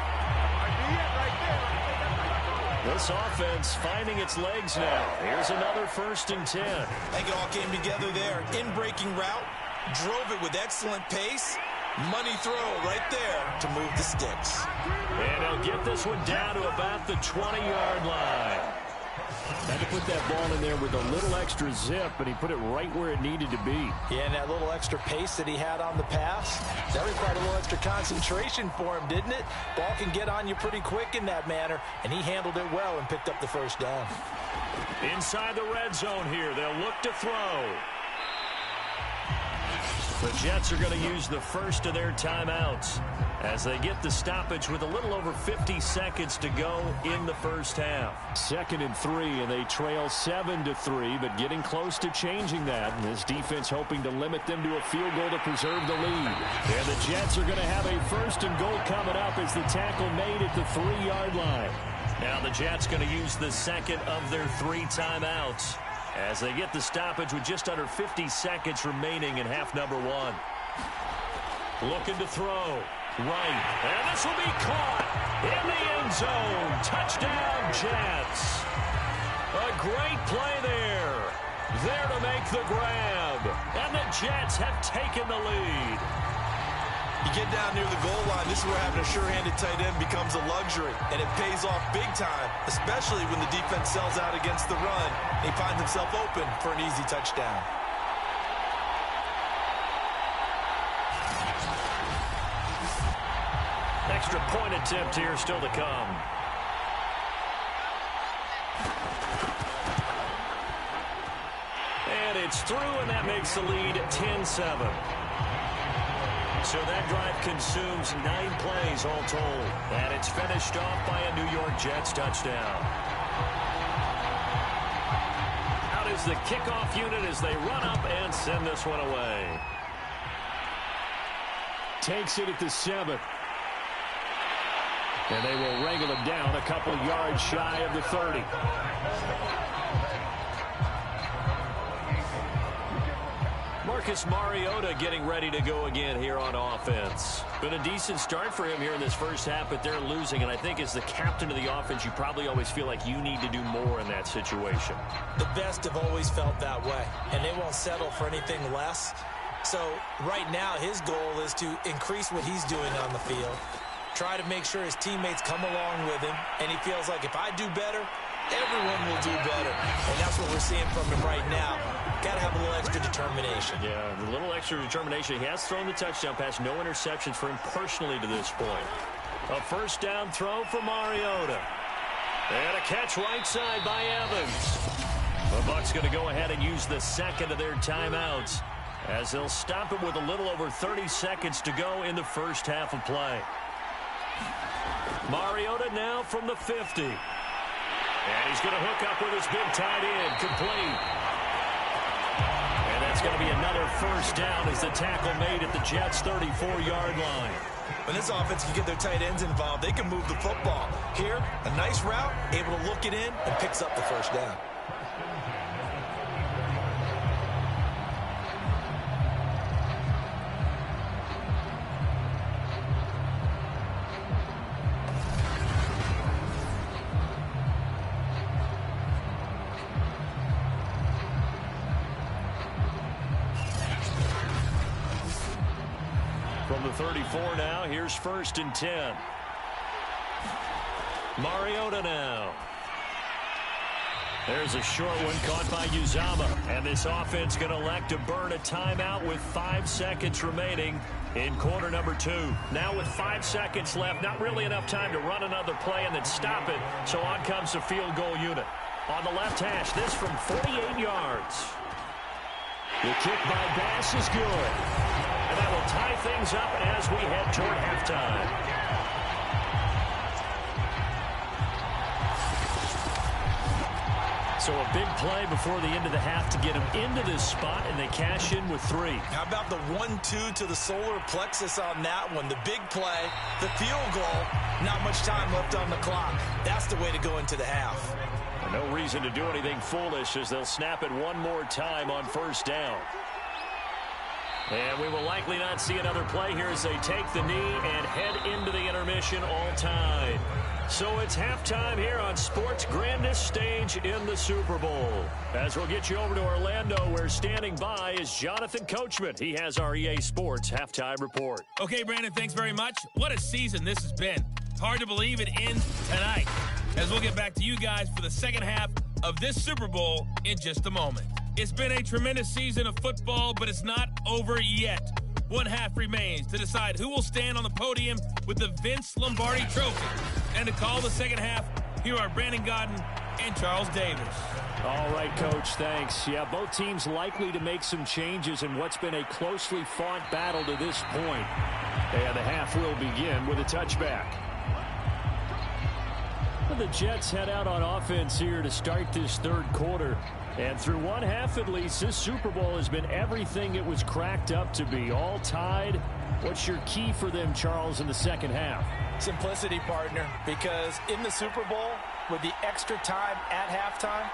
[SPEAKER 1] This offense finding its legs now. Here's another 1st and 10.
[SPEAKER 4] I think it all came together there. In-breaking route, drove it with excellent pace. Money throw right there to move the sticks.
[SPEAKER 1] And he'll get this one down to about the 20-yard line. Had to put that ball in there with a little extra zip, but he put it right where it needed to be.
[SPEAKER 4] Yeah, and that little extra pace that he had on the pass, that required a little extra concentration for him, didn't it? Ball can get on you pretty quick in that manner, and he handled it well and picked up the first down.
[SPEAKER 1] Inside the red zone here, they'll look to throw. The Jets are going to use the first of their timeouts as they get the stoppage with a little over 50 seconds to go in the first half. 2nd and 3, and they trail 7-3, but getting close to changing that. And this defense hoping to limit them to a field goal to preserve the lead. And the Jets are going to have a 1st and goal coming up as the tackle made at the 3-yard line. Now the Jets going to use the second of their 3 timeouts as they get the stoppage with just under 50 seconds remaining in half number 1. Looking to throw. Right. And this will be caught in the end zone. Touchdown, Jets. A great play there. There to make the grab. And the Jets have taken the lead.
[SPEAKER 4] You get down near the goal line, this is where having a sure-handed tight end becomes a luxury, and it pays off big time, especially when the defense sells out against the run. He finds himself open for an easy touchdown.
[SPEAKER 1] Extra point attempt here still to come. And it's through, and that makes the lead 10-7. So that drive consumes 9 plays all told. And it's finished off by a New York Jets touchdown. Out is the kickoff unit as they run up and send this one away.
[SPEAKER 2] Takes it at the 7. And they will wrangle him down a couple yards shy of the 30.
[SPEAKER 1] Marcus Mariota getting ready to go again here on offense. Been a decent start for him here in this first half, but they're losing. And I think as the captain of the offense, you probably always feel like you need to do more in that situation.
[SPEAKER 4] The best have always felt that way, and they won't settle for anything less. So right now his goal is to increase what he's doing on the field, try to make sure his teammates come along with him, and he feels like if I do better, everyone will do better. And that's what we're seeing from him right now. Got to have a little extra determination.
[SPEAKER 1] Yeah, a little extra determination. He has thrown the touchdown pass. No interceptions for him personally to this point. A first down throw for Mariota. And a catch right side by Evans. The Bucs going to go ahead and use the second of their timeouts as they'll stop it with a little over 30 seconds to go in the first half of play. Mariota now from the 50. And he's going to hook up with his big tight end, complete. And that's going to be another first down as the tackle made at the Jets' 34-yard line.
[SPEAKER 4] When this offense can get their tight ends involved, they can move the football. Here, a nice route, able to look it in, and picks up the first down.
[SPEAKER 1] From the 34 now, here's 1st and 10. Mariota now. There's a short one caught by Uzama. And this offense going to elect to burn a timeout with 5 seconds remaining in quarter number 2. Now with 5 seconds left, not really enough time to run another play and then stop it. So on comes the field goal unit. On the left hash, this from 48 yards. The kick by Bass is good. And that will tie things up as we head toward halftime. So a big play before the end of the half to get them into this spot, and they cash in with 3.
[SPEAKER 4] How about the 1-2 to the solar plexus on that one? The big play, the field goal, not much time left on the clock. That's the way to go into the half.
[SPEAKER 1] No reason to do anything foolish as they'll snap it one more time on first down. And we will likely not see another play here as they take the knee and head into the intermission all tied. So it's halftime here on sports' grandest stage in the Super Bowl. As we'll get you over to Orlando, where standing by is Jonathan Coachman. He has our EA Sports halftime report.
[SPEAKER 3] Okay, Brandon, thanks very much. What a season this has been. Hard to believe it ends tonight, as we'll get back to you guys for the second half of this Super Bowl in just a moment. It's been a tremendous season of football, but it's not over yet. One half remains to decide who will stand on the podium with the Vince Lombardi Trophy. And to call the second half, here are Brandon Gaudin and Charles Davis.
[SPEAKER 2] All right, Coach, thanks. Yeah, both teams likely to make some changes in what's been a closely fought battle to this point. And the half will begin with a touchback. The Jets head out on offense here to start this third quarter. And through one half at least, this Super Bowl has been everything it was cracked up to be. All tied. What's your key for them, Charles, in the second half?
[SPEAKER 4] Simplicity, partner, because in the Super Bowl, with the extra time at halftime,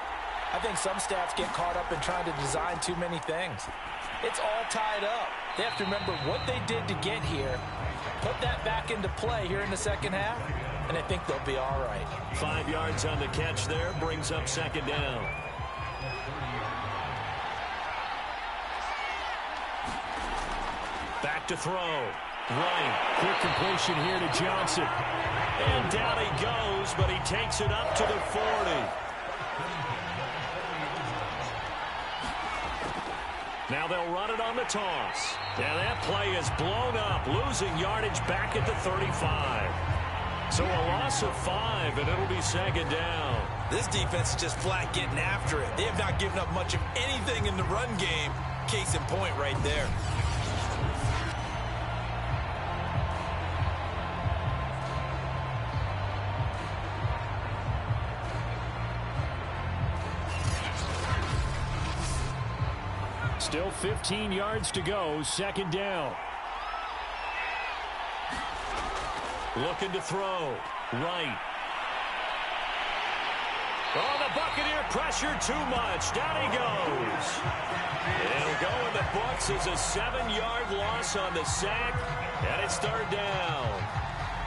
[SPEAKER 4] I think some staffs get caught up in trying to design too many things. It's all tied up. They have to remember what they did to get here, put that back into play here in the second half, and I think they'll be all right.
[SPEAKER 1] 5 yards on the catch there, brings up second down. Back to throw. Right.
[SPEAKER 2] Quick completion here to Johnson.
[SPEAKER 1] And down he goes, but he takes it up to the 40. Now they'll run it on the toss. Now that play is blown up, losing yardage back at the 35. So a loss of 5, and it'll be second down.
[SPEAKER 4] This defense is just flat getting after it. They have not given up much of anything in the run game. Case in point right there.
[SPEAKER 2] Still 15 yards to go, second down.
[SPEAKER 1] Looking to throw. Right. Oh, the Buccaneer pressure too much. Down he goes. It'll go in the books as a 7-yard loss on the sack, and it's third down.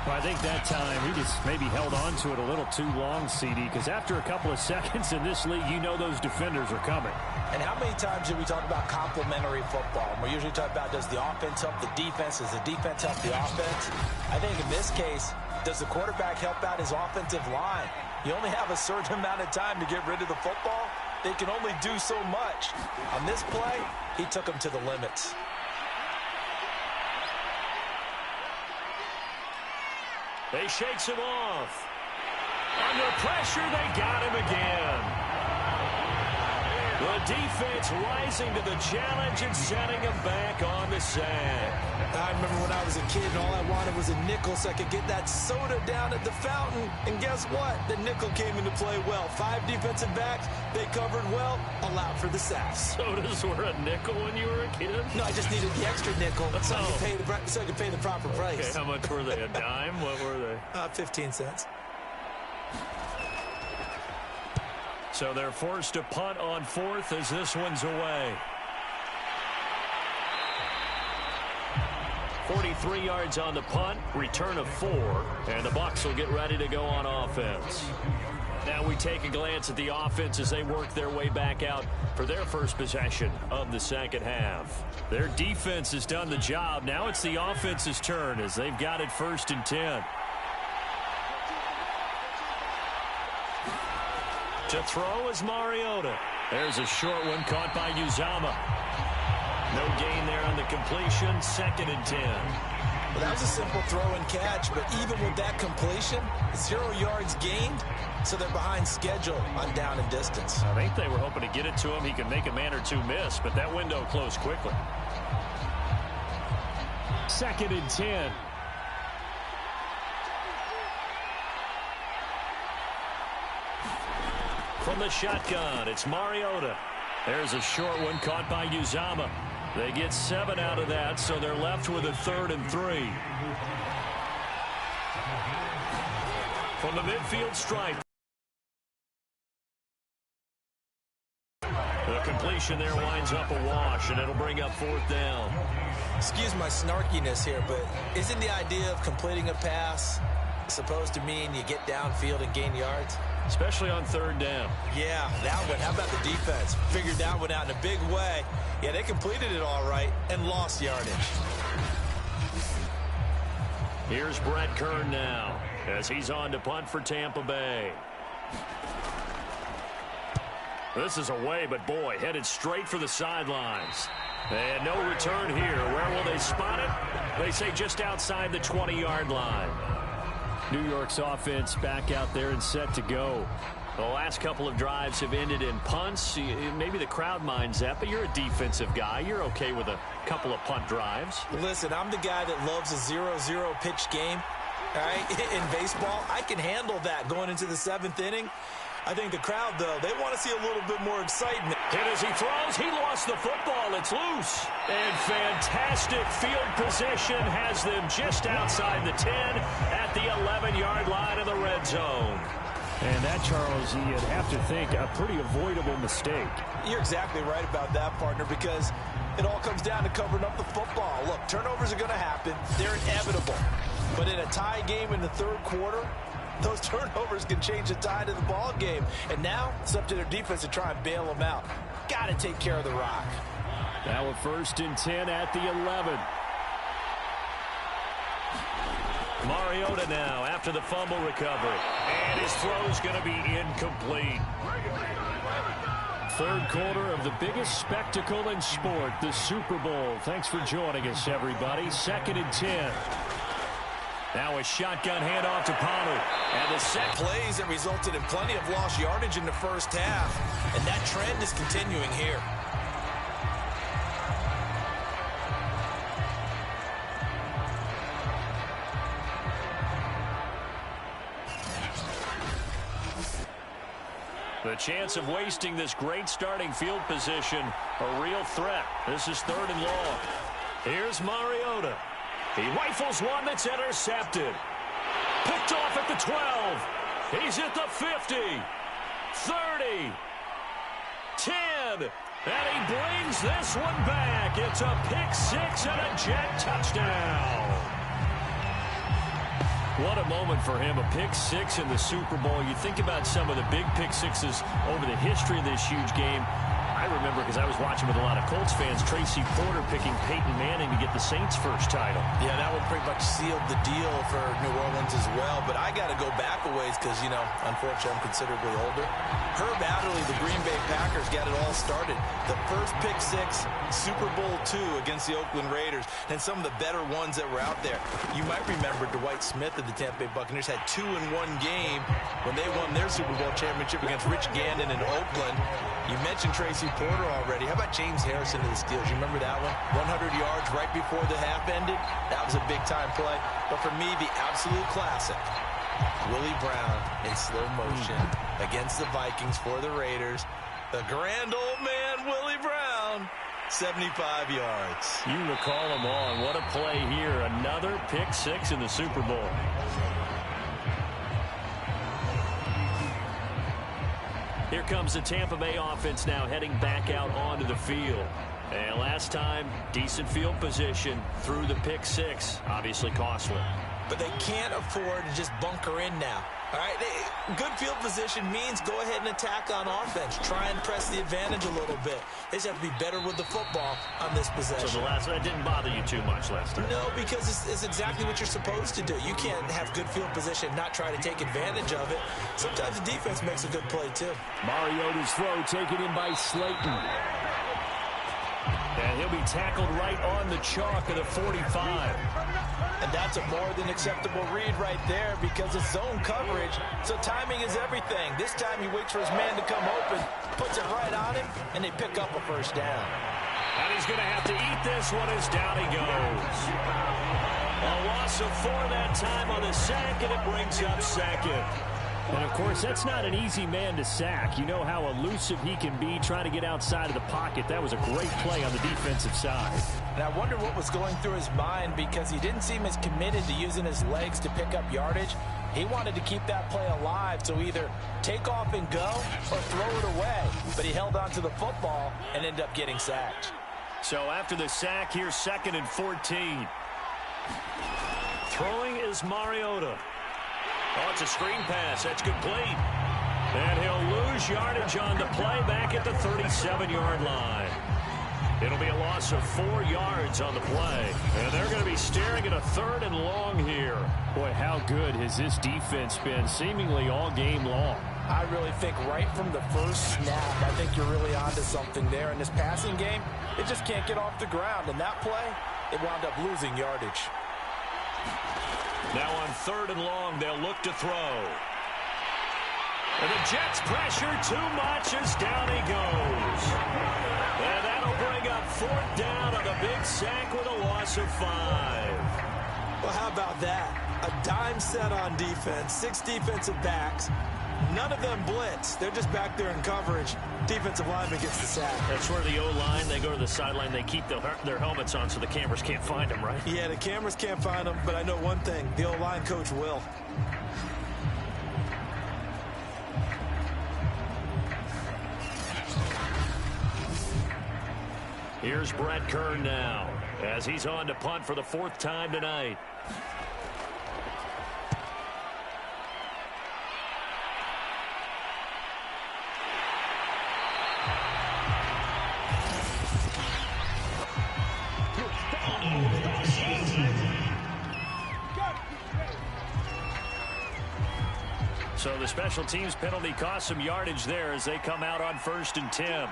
[SPEAKER 2] Well, I think that time he just maybe held on to it a little too long, CD, because after a couple of seconds in this league, you know those defenders are coming.
[SPEAKER 4] And how many times do we talk about complementary football? And we usually talk about, does the offense help the defense? Does the defense help the offense? I think in this case, does the quarterback help out his offensive line? You only have a certain amount of time to get rid of the football. They can only do so much. On this play, he took them to the limits.
[SPEAKER 1] They shakes him off. Under pressure, they got him again. The defense rising to the challenge and setting him back on the sack.
[SPEAKER 4] I remember when I was a kid and all I wanted was a nickel so I could get that soda down at the fountain. And guess what? The nickel came into play well. 5 defensive backs, they covered well, allowed for the sacks.
[SPEAKER 1] Sodas were a nickel when you were a kid?
[SPEAKER 4] No, I just needed the extra nickel so I could pay the proper price.
[SPEAKER 1] Okay, how much were they? A dime? What were they?
[SPEAKER 4] 15 cents.
[SPEAKER 1] So they're forced to punt on 4th as this one's away. 43 yards on the punt, return of 4, and the Bucs will get ready to go on offense. Now we take a glance at the offense as they work their way back out for their first possession of the second half. Their defense has done the job. Now it's the offense's turn as they've got it 1st and 10. To throw is Mariota. There's a short one caught by Uzama. No gain there on the completion. 2nd and 10.
[SPEAKER 4] Well, that was a simple throw and catch, but even with that completion, 0 yards gained, so they're behind schedule on down and distance.
[SPEAKER 1] I think they were hoping to get it to him. He could make a man or two miss, but that window closed quickly.
[SPEAKER 2] 2nd and 10.
[SPEAKER 1] From the shotgun, it's Mariota. There's a short one caught by Uzama. They get 7 out of that, so they're left with a 3rd and 3. From the midfield stripe. The completion there winds up a wash, and it'll bring up 4th down.
[SPEAKER 4] Excuse my snarkiness here, but isn't the idea of completing a pass supposed to mean you get downfield and gain yards?
[SPEAKER 1] Especially on 3rd down.
[SPEAKER 4] Yeah, that one. How about the defense? Figured that one out in a big way. Yeah, they completed it all right and lost yardage.
[SPEAKER 1] Here's Brett Kern now as he's on to punt for Tampa Bay. This is away, but boy, headed straight for the sidelines. And no return here. Where will they spot it? They say just outside the 20-yard line.
[SPEAKER 2] New York's offense back out there and set to go.
[SPEAKER 1] The last couple of drives have ended in punts. Maybe the crowd minds that, but you're a defensive guy. You're okay with a couple of punt drives.
[SPEAKER 4] Listen, I'm the guy that loves a 0-0 pitch game. All right, in baseball, I can handle that going into the 7th inning. I think the crowd, though, they want to see a little bit more excitement.
[SPEAKER 1] And as he throws, he lost the football. It's loose. And fantastic field position has them just outside the 10 at the 11-yard line of the red zone.
[SPEAKER 2] And that, Charles, you'd have to think a pretty avoidable mistake.
[SPEAKER 4] You're exactly right about that, partner, because it all comes down to covering up the football. Look, turnovers are going to happen. They're inevitable. But in a tie game in the 3rd quarter, those turnovers can change the tide of the ball game. And now it's up to their defense to try and bail them out. Got to take care of the rock.
[SPEAKER 2] Now a 1st and 10 at the 11.
[SPEAKER 1] Mariota now after the fumble recovery. And his throw's going to be incomplete.
[SPEAKER 2] 3rd quarter of the biggest spectacle in sport, the Super Bowl. Thanks for joining us, everybody. 2nd and 10.
[SPEAKER 1] Now a shotgun handoff to Pollard. And the set
[SPEAKER 4] plays that resulted in plenty of lost yardage in the 1st half. And that trend is continuing here.
[SPEAKER 1] The chance of wasting this great starting field position, a real threat. This is 3rd and long. Here's Mariota. He rifles one that's intercepted. Picked off at the 12. He's at the 50. 30. 10. And he brings this one back. It's a pick 6 and a Jet touchdown. What a moment for him, a pick 6 in the Super Bowl. You think about some of the big pick 6s over the history of this huge game. I remember, because I was watching with a lot of Colts fans, Tracy Porter picking Peyton Manning to get the Saints' first title.
[SPEAKER 4] Yeah, that one pretty much sealed the deal for New Orleans as well. But I got to go back a ways because, you know, unfortunately I'm considerably older. Herb Adderley, the Green Bay Packers, got it all started. The first pick 6, Super Bowl II against the Oakland Raiders, and some of the better ones that were out there. You might remember Dwight Smith of the Tampa Bay Buccaneers had 2 in one game when they won their Super Bowl championship against Rich Gannon in Oakland. You mentioned Tracy Porter already. How about James Harrison of the Steelers? You remember that one? 100 yards right before the half ended. That was a big-time play. But for me, the absolute classic, Willie Brown in slow motion against the Vikings for the Raiders. The grand old man, Willie Brown, 75 yards.
[SPEAKER 1] You recall them all. And what a play here. Another pick 6 in the Super Bowl. Here comes the Tampa Bay offense now heading back out onto the field. And last time, decent field position through the pick 6. Obviously costly.
[SPEAKER 4] But they can't afford to just bunker in now. All right, good field position means go ahead and attack on offense. Try and press the advantage a little bit. They just have to be better with the football on this possession.
[SPEAKER 1] So that didn't bother you too much last time?
[SPEAKER 4] No, because it's exactly what you're supposed to do. You can't have good field position and not try to take advantage of it. Sometimes the defense makes a good play, too.
[SPEAKER 2] Mariota's throw taken in by Slayton.
[SPEAKER 1] And he'll be tackled right on the chalk of the 45.
[SPEAKER 4] And that's a more than acceptable read right there because it's zone coverage, so timing is everything. This time he waits for his man to come open, puts it right on him, and they pick up a first down.
[SPEAKER 1] And he's going to have to eat this one as down he goes. A loss of 4 that time on the sack, and it brings up 2nd.
[SPEAKER 2] And, of course, that's not an easy man to sack. You know how elusive he can be trying to get outside of the pocket. That was a great play on the defensive side.
[SPEAKER 4] And I wonder what was going through his mind because he didn't seem as committed to using his legs to pick up yardage. He wanted to keep that play alive, so either take off and go or throw it away. But he held on to the football and ended up getting sacked.
[SPEAKER 1] So after the sack, here's 2nd and 14. Throwing is Mariota. Oh, it's a screen pass. That's complete. And he'll lose yardage on the play back at the 37-yard line. It'll be a loss of 4 yards on the play. And they're going to be staring at a 3rd and long here.
[SPEAKER 2] Boy, how good has this defense been seemingly all game long?
[SPEAKER 4] I really think right from the first snap, I think you're really onto something there. In this passing game, it just can't get off the ground. And that play, it wound up losing yardage.
[SPEAKER 1] Now on 3rd and long, they'll look to throw. And the Jets pressure too much as down he goes. And that'll bring up 4th down on the big sack with a loss of 5.
[SPEAKER 4] Well, how about that? A dime set on defense, 6 defensive backs. None of them blitz. They're just back there in coverage. Defensive lineman gets the sack.
[SPEAKER 1] That's where the O-line, they go to the sideline, they keep their helmets on so the cameras can't find them, right?
[SPEAKER 4] Yeah, the cameras can't find them, but I know one thing. The O-line coach will.
[SPEAKER 1] Here's Brett Kern now as he's on to punt for the 4th time tonight. So the special teams penalty cost some yardage there as they come out on 1st and 10.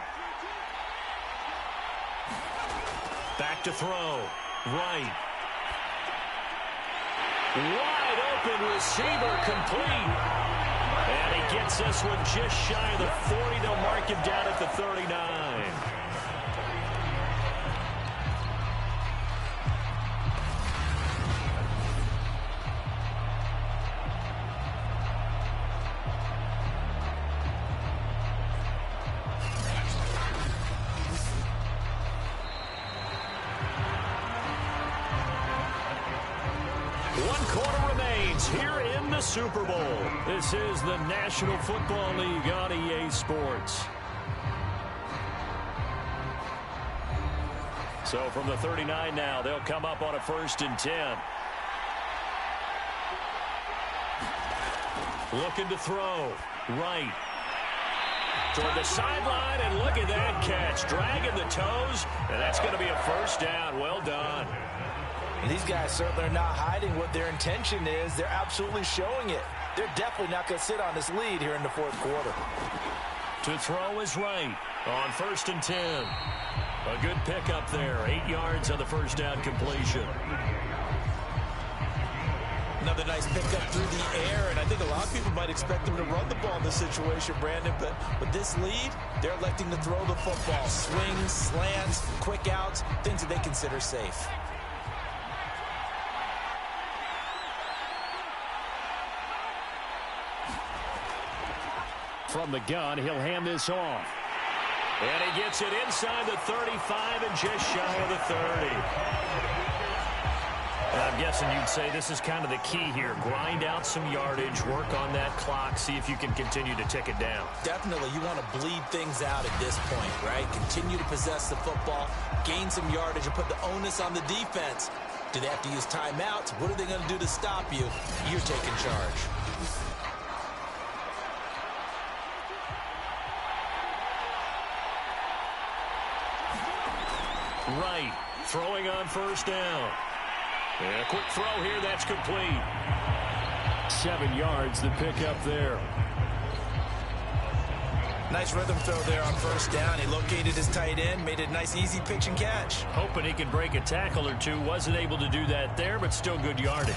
[SPEAKER 1] Back to throw. Right. Wide open receiver complete. And he gets this one just shy of the 40. They'll mark him down at the 39. points here in the Super Bowl. This is the National Football League on EA Sports. So from the 39 now, they'll come up on a 1st and 10. Looking to throw. Right. Toward the sideline, and look at that catch. Dragging the toes, and that's going to be a 1st down. Well done.
[SPEAKER 4] And these guys certainly are not hiding what their intention is. They're absolutely showing it. They're definitely not going to sit on this lead here in the 4th quarter.
[SPEAKER 1] To throw is right on 1st and 10. A good pickup there. 8 yards on the 1st down completion.
[SPEAKER 4] Another nice pickup through the air, and I think a lot of people might expect them to run the ball in this situation, Brandon, but with this lead, they're electing to throw the football. Swings, slants, quick outs, things that they consider safe.
[SPEAKER 1] From the gun, he'll hand this off. And he gets it inside the 35 and just shy of the 30. And I'm guessing you'd say this is kind of the key here. Grind out some yardage, work on that clock, see if you can continue to tick it down.
[SPEAKER 4] Definitely, you want to bleed things out at this point, right? Continue to possess the football, gain some yardage, and put the onus on the defense. Do they have to use timeouts? What are they going to do to stop you? You're taking charge.
[SPEAKER 1] Right, throwing on 1st down. And a quick throw here, that's complete. 7 yards, the pickup there.
[SPEAKER 4] Nice rhythm throw there on 1st down. He located his tight end, made a nice easy pitch and catch.
[SPEAKER 1] Hoping he could break a tackle or two. Wasn't able to do that there, but still good yardage.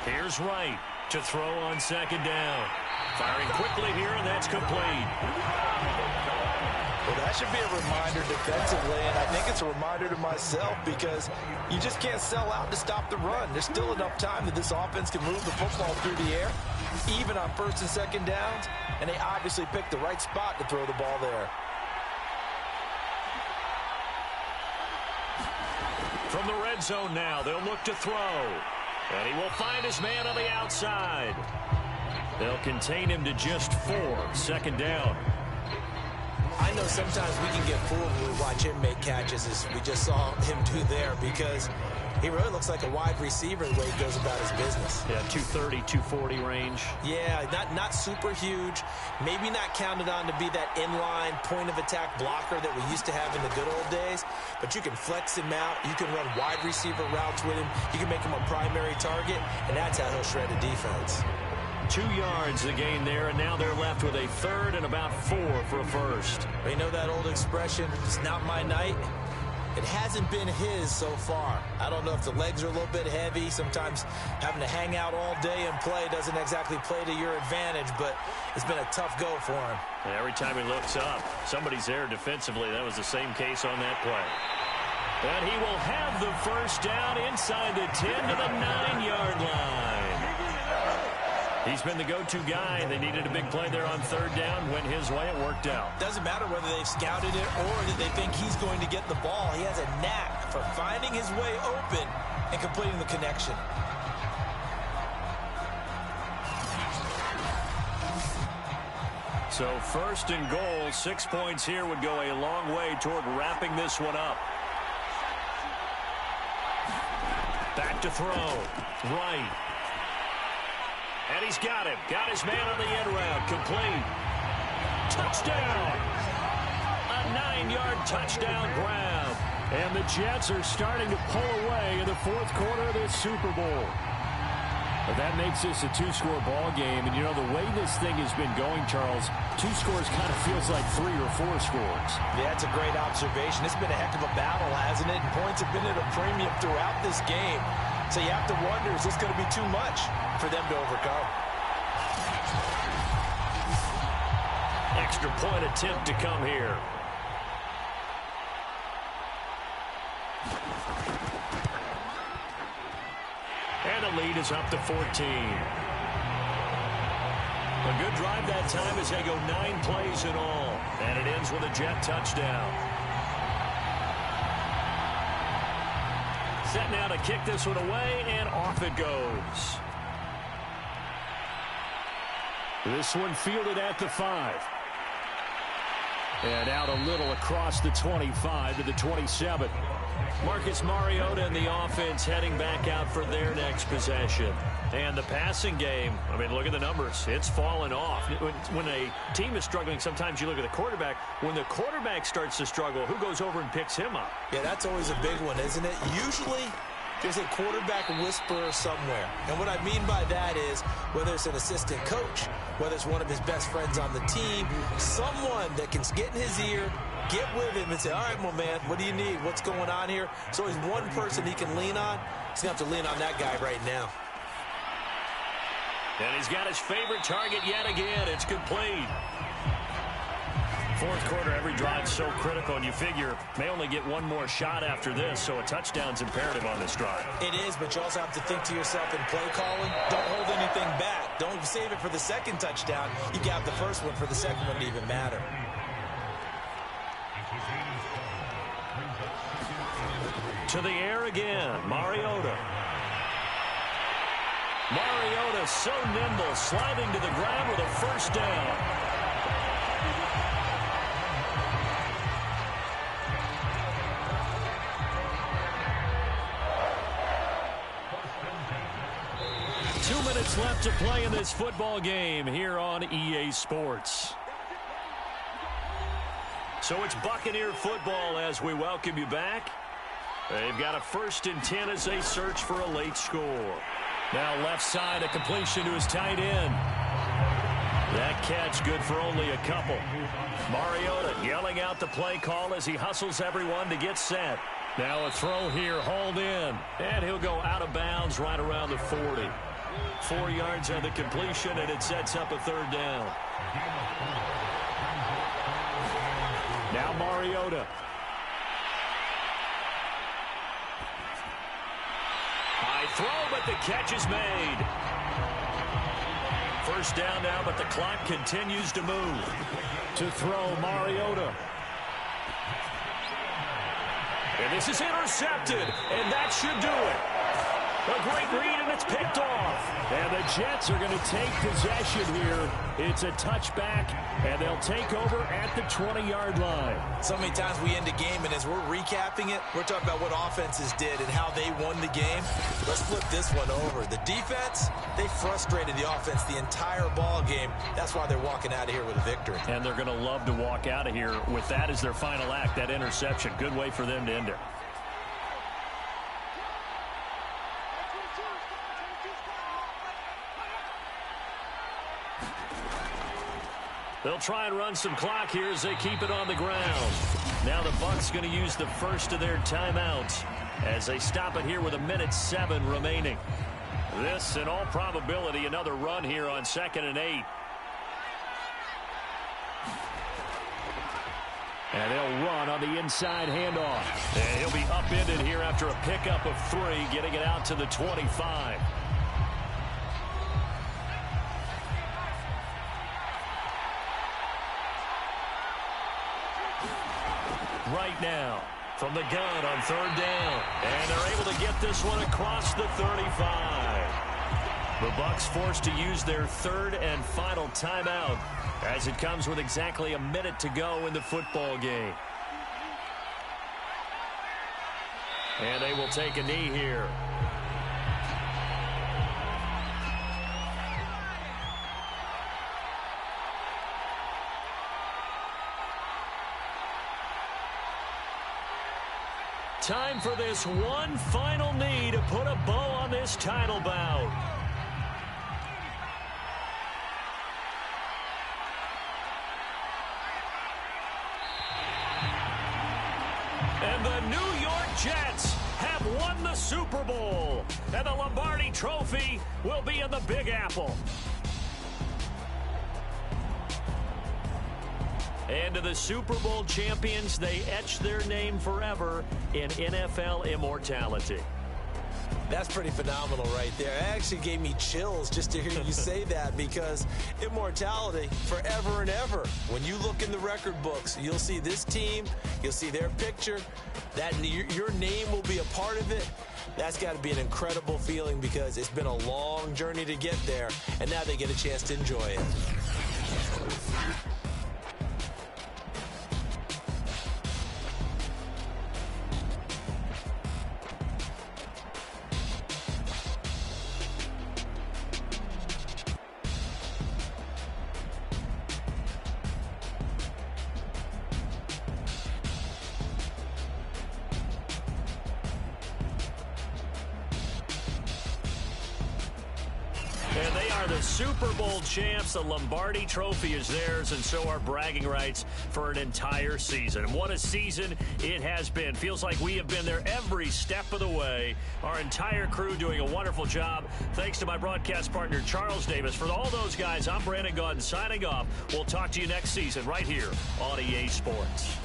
[SPEAKER 1] Here's Wright to throw on 2nd down. Firing quickly here, and that's complete.
[SPEAKER 4] Well, that should be a reminder defensively, and I think it's a reminder to myself because you just can't sell out to stop the run. There's still enough time that this offense can move the football through the air, even on 1st and 2nd downs, and they obviously picked the right spot to throw the ball there.
[SPEAKER 1] From the red zone now, they'll look to throw. And he will find his man on the outside. They'll contain him to just 4. 2nd down.
[SPEAKER 4] I know sometimes we can get fooled when we watch him make catches, as we just saw him do there, because he really looks like a wide receiver the way he goes about his business.
[SPEAKER 1] Yeah, 230, 240 range.
[SPEAKER 4] Yeah, not super huge. Maybe not counted on to be that inline point-of-attack blocker that we used to have in the good old days, but you can flex him out. You can run wide receiver routes with him. You can make him a primary target, and that's how he'll shred a defense.
[SPEAKER 1] 2 yards the gain there, and now they're left with a 3rd and about 4 for a 1st.
[SPEAKER 4] You know that old expression, it's not my night? It hasn't been his so far. I don't know if the legs are a little bit heavy. Sometimes having to hang out all day and play doesn't exactly play to your advantage, but it's been a tough go for him.
[SPEAKER 1] And every time he looks up, somebody's there defensively. That was the same case on that play. And he will have the 1st down inside the 10 to the 9-yard line. He's been the go-to guy. They needed a big play there on 3rd down. Went his way. It worked out.
[SPEAKER 4] Doesn't matter whether they've scouted it or that they think he's going to get the ball. He has a knack for finding his way open and completing the connection.
[SPEAKER 1] So 1st and goal, 6 points here would go a long way toward wrapping this one up. Back to throw. Right. And he's got him. Got his man on the end route. Complete. Touchdown. A 9-yard touchdown grab. And the Jets are starting to pull away in the 4th quarter of this Super Bowl. But that makes this a 2-score ball game. And, you know, the way this thing has been going, Charles, 2 scores kind of feels like 3 or 4 scores.
[SPEAKER 4] Yeah, that's a great observation. It's been a heck of a battle, hasn't it? And points have been at a premium throughout this game. So you have to wonder, is this going to be too much for them to overcome?
[SPEAKER 1] Extra point attempt to come here. And the lead is up to 14. A good drive that time as they go 9 plays in all. And it ends with a Jet touchdown. Set now to kick this one away, and off it goes. This one fielded at the 5. And out a little across the 25 to the 27. Marcus Mariota and the offense heading back out for their next possession. And the passing game, I mean, look at the numbers. It's fallen off. When a team is struggling, sometimes you look at the quarterback. When the quarterback starts to struggle, who goes over and picks him up?
[SPEAKER 4] Yeah, that's always a big one, isn't it? Usually, there's a quarterback whisperer somewhere. And what I mean by that is, whether it's an assistant coach, whether it's one of his best friends on the team, someone that can get in his ear, get with him and say, all right, my man, what do you need? What's going on here? So he's one person he can lean on. He's going to have to lean on that guy right now.
[SPEAKER 1] And he's got his favorite target yet again. It's complete. Fourth quarter, every drive's so critical, and you figure may only get one more shot after this, so a touchdown's imperative on this drive.
[SPEAKER 4] It is, but you also have to think to yourself in play calling, don't hold anything back. Don't save it for the second touchdown. You got the first one for the second one to even matter.
[SPEAKER 1] To the air again, Mariota. Mariota so nimble, sliding to the ground with a first down. Left to play in this football game here on EA Sports. So it's Buccaneer football as we welcome you back. They've got a 1st and 10 as they search for a late score. Now left side, a completion to his tight end. That catch good for only a couple. Mariota yelling out the play call as he hustles everyone to get set. Now a throw here, hauled in. And he'll go out of bounds right around the 40. 4 yards on the completion, and it sets up a 3rd down. Now Mariota. High throw, but the catch is made. First down now, but the clock continues to move. To throw, Mariota. And this is intercepted, and that should do it. A great read, and it's picked off. And the Jets are going to take possession here. It's a touchback, and they'll take over at the 20-yard line.
[SPEAKER 4] So many times we end a game, and as we're recapping it, we're talking about what offenses did and how they won the game. Let's flip this one over. The defense, they frustrated the offense the entire ball game. That's why they're walking out of here with a victory.
[SPEAKER 1] And they're going to love to walk out of here with that as their final act, that interception. Good way for them to end it. They'll try and run some clock here as they keep it on the ground. Now the Bucs going to use the first of their timeouts as they stop it here with 1:07 remaining. This, in all probability, another run here on 2nd and 8. And they'll run on the inside handoff. And he'll be upended here after a pickup of 3, getting it out to the 25. Right now from the gun on 3rd down. And they're able to get this one across the 35. The Bucs forced to use their 3rd and final timeout as it comes with exactly 1 minute to go in the football game. And they will take a knee here. Time for this one final knee to put a bow on this title bout. And the New York Jets have won the Super Bowl. And the Lombardi Trophy will be in the Big Apple. And to the Super Bowl champions, they etch their name forever in NFL immortality.
[SPEAKER 4] That's pretty phenomenal right there. It actually gave me chills just to hear you say that, because immortality forever and ever. When you look in the record books, you'll see this team, you'll see their picture, that your name will be a part of it. That's got to be an incredible feeling, because it's been a long journey to get there, and now they get a chance to enjoy it.
[SPEAKER 1] And they are the Super Bowl champs. The Lombardi Trophy is theirs, and so are bragging rights for an entire season. And what a season it has been. Feels like we have been there every step of the way. Our entire crew doing a wonderful job. Thanks to my broadcast partner, Charles Davis. For all those guys, I'm Brandon Gaudin signing off. We'll talk to you next season right here on EA Sports.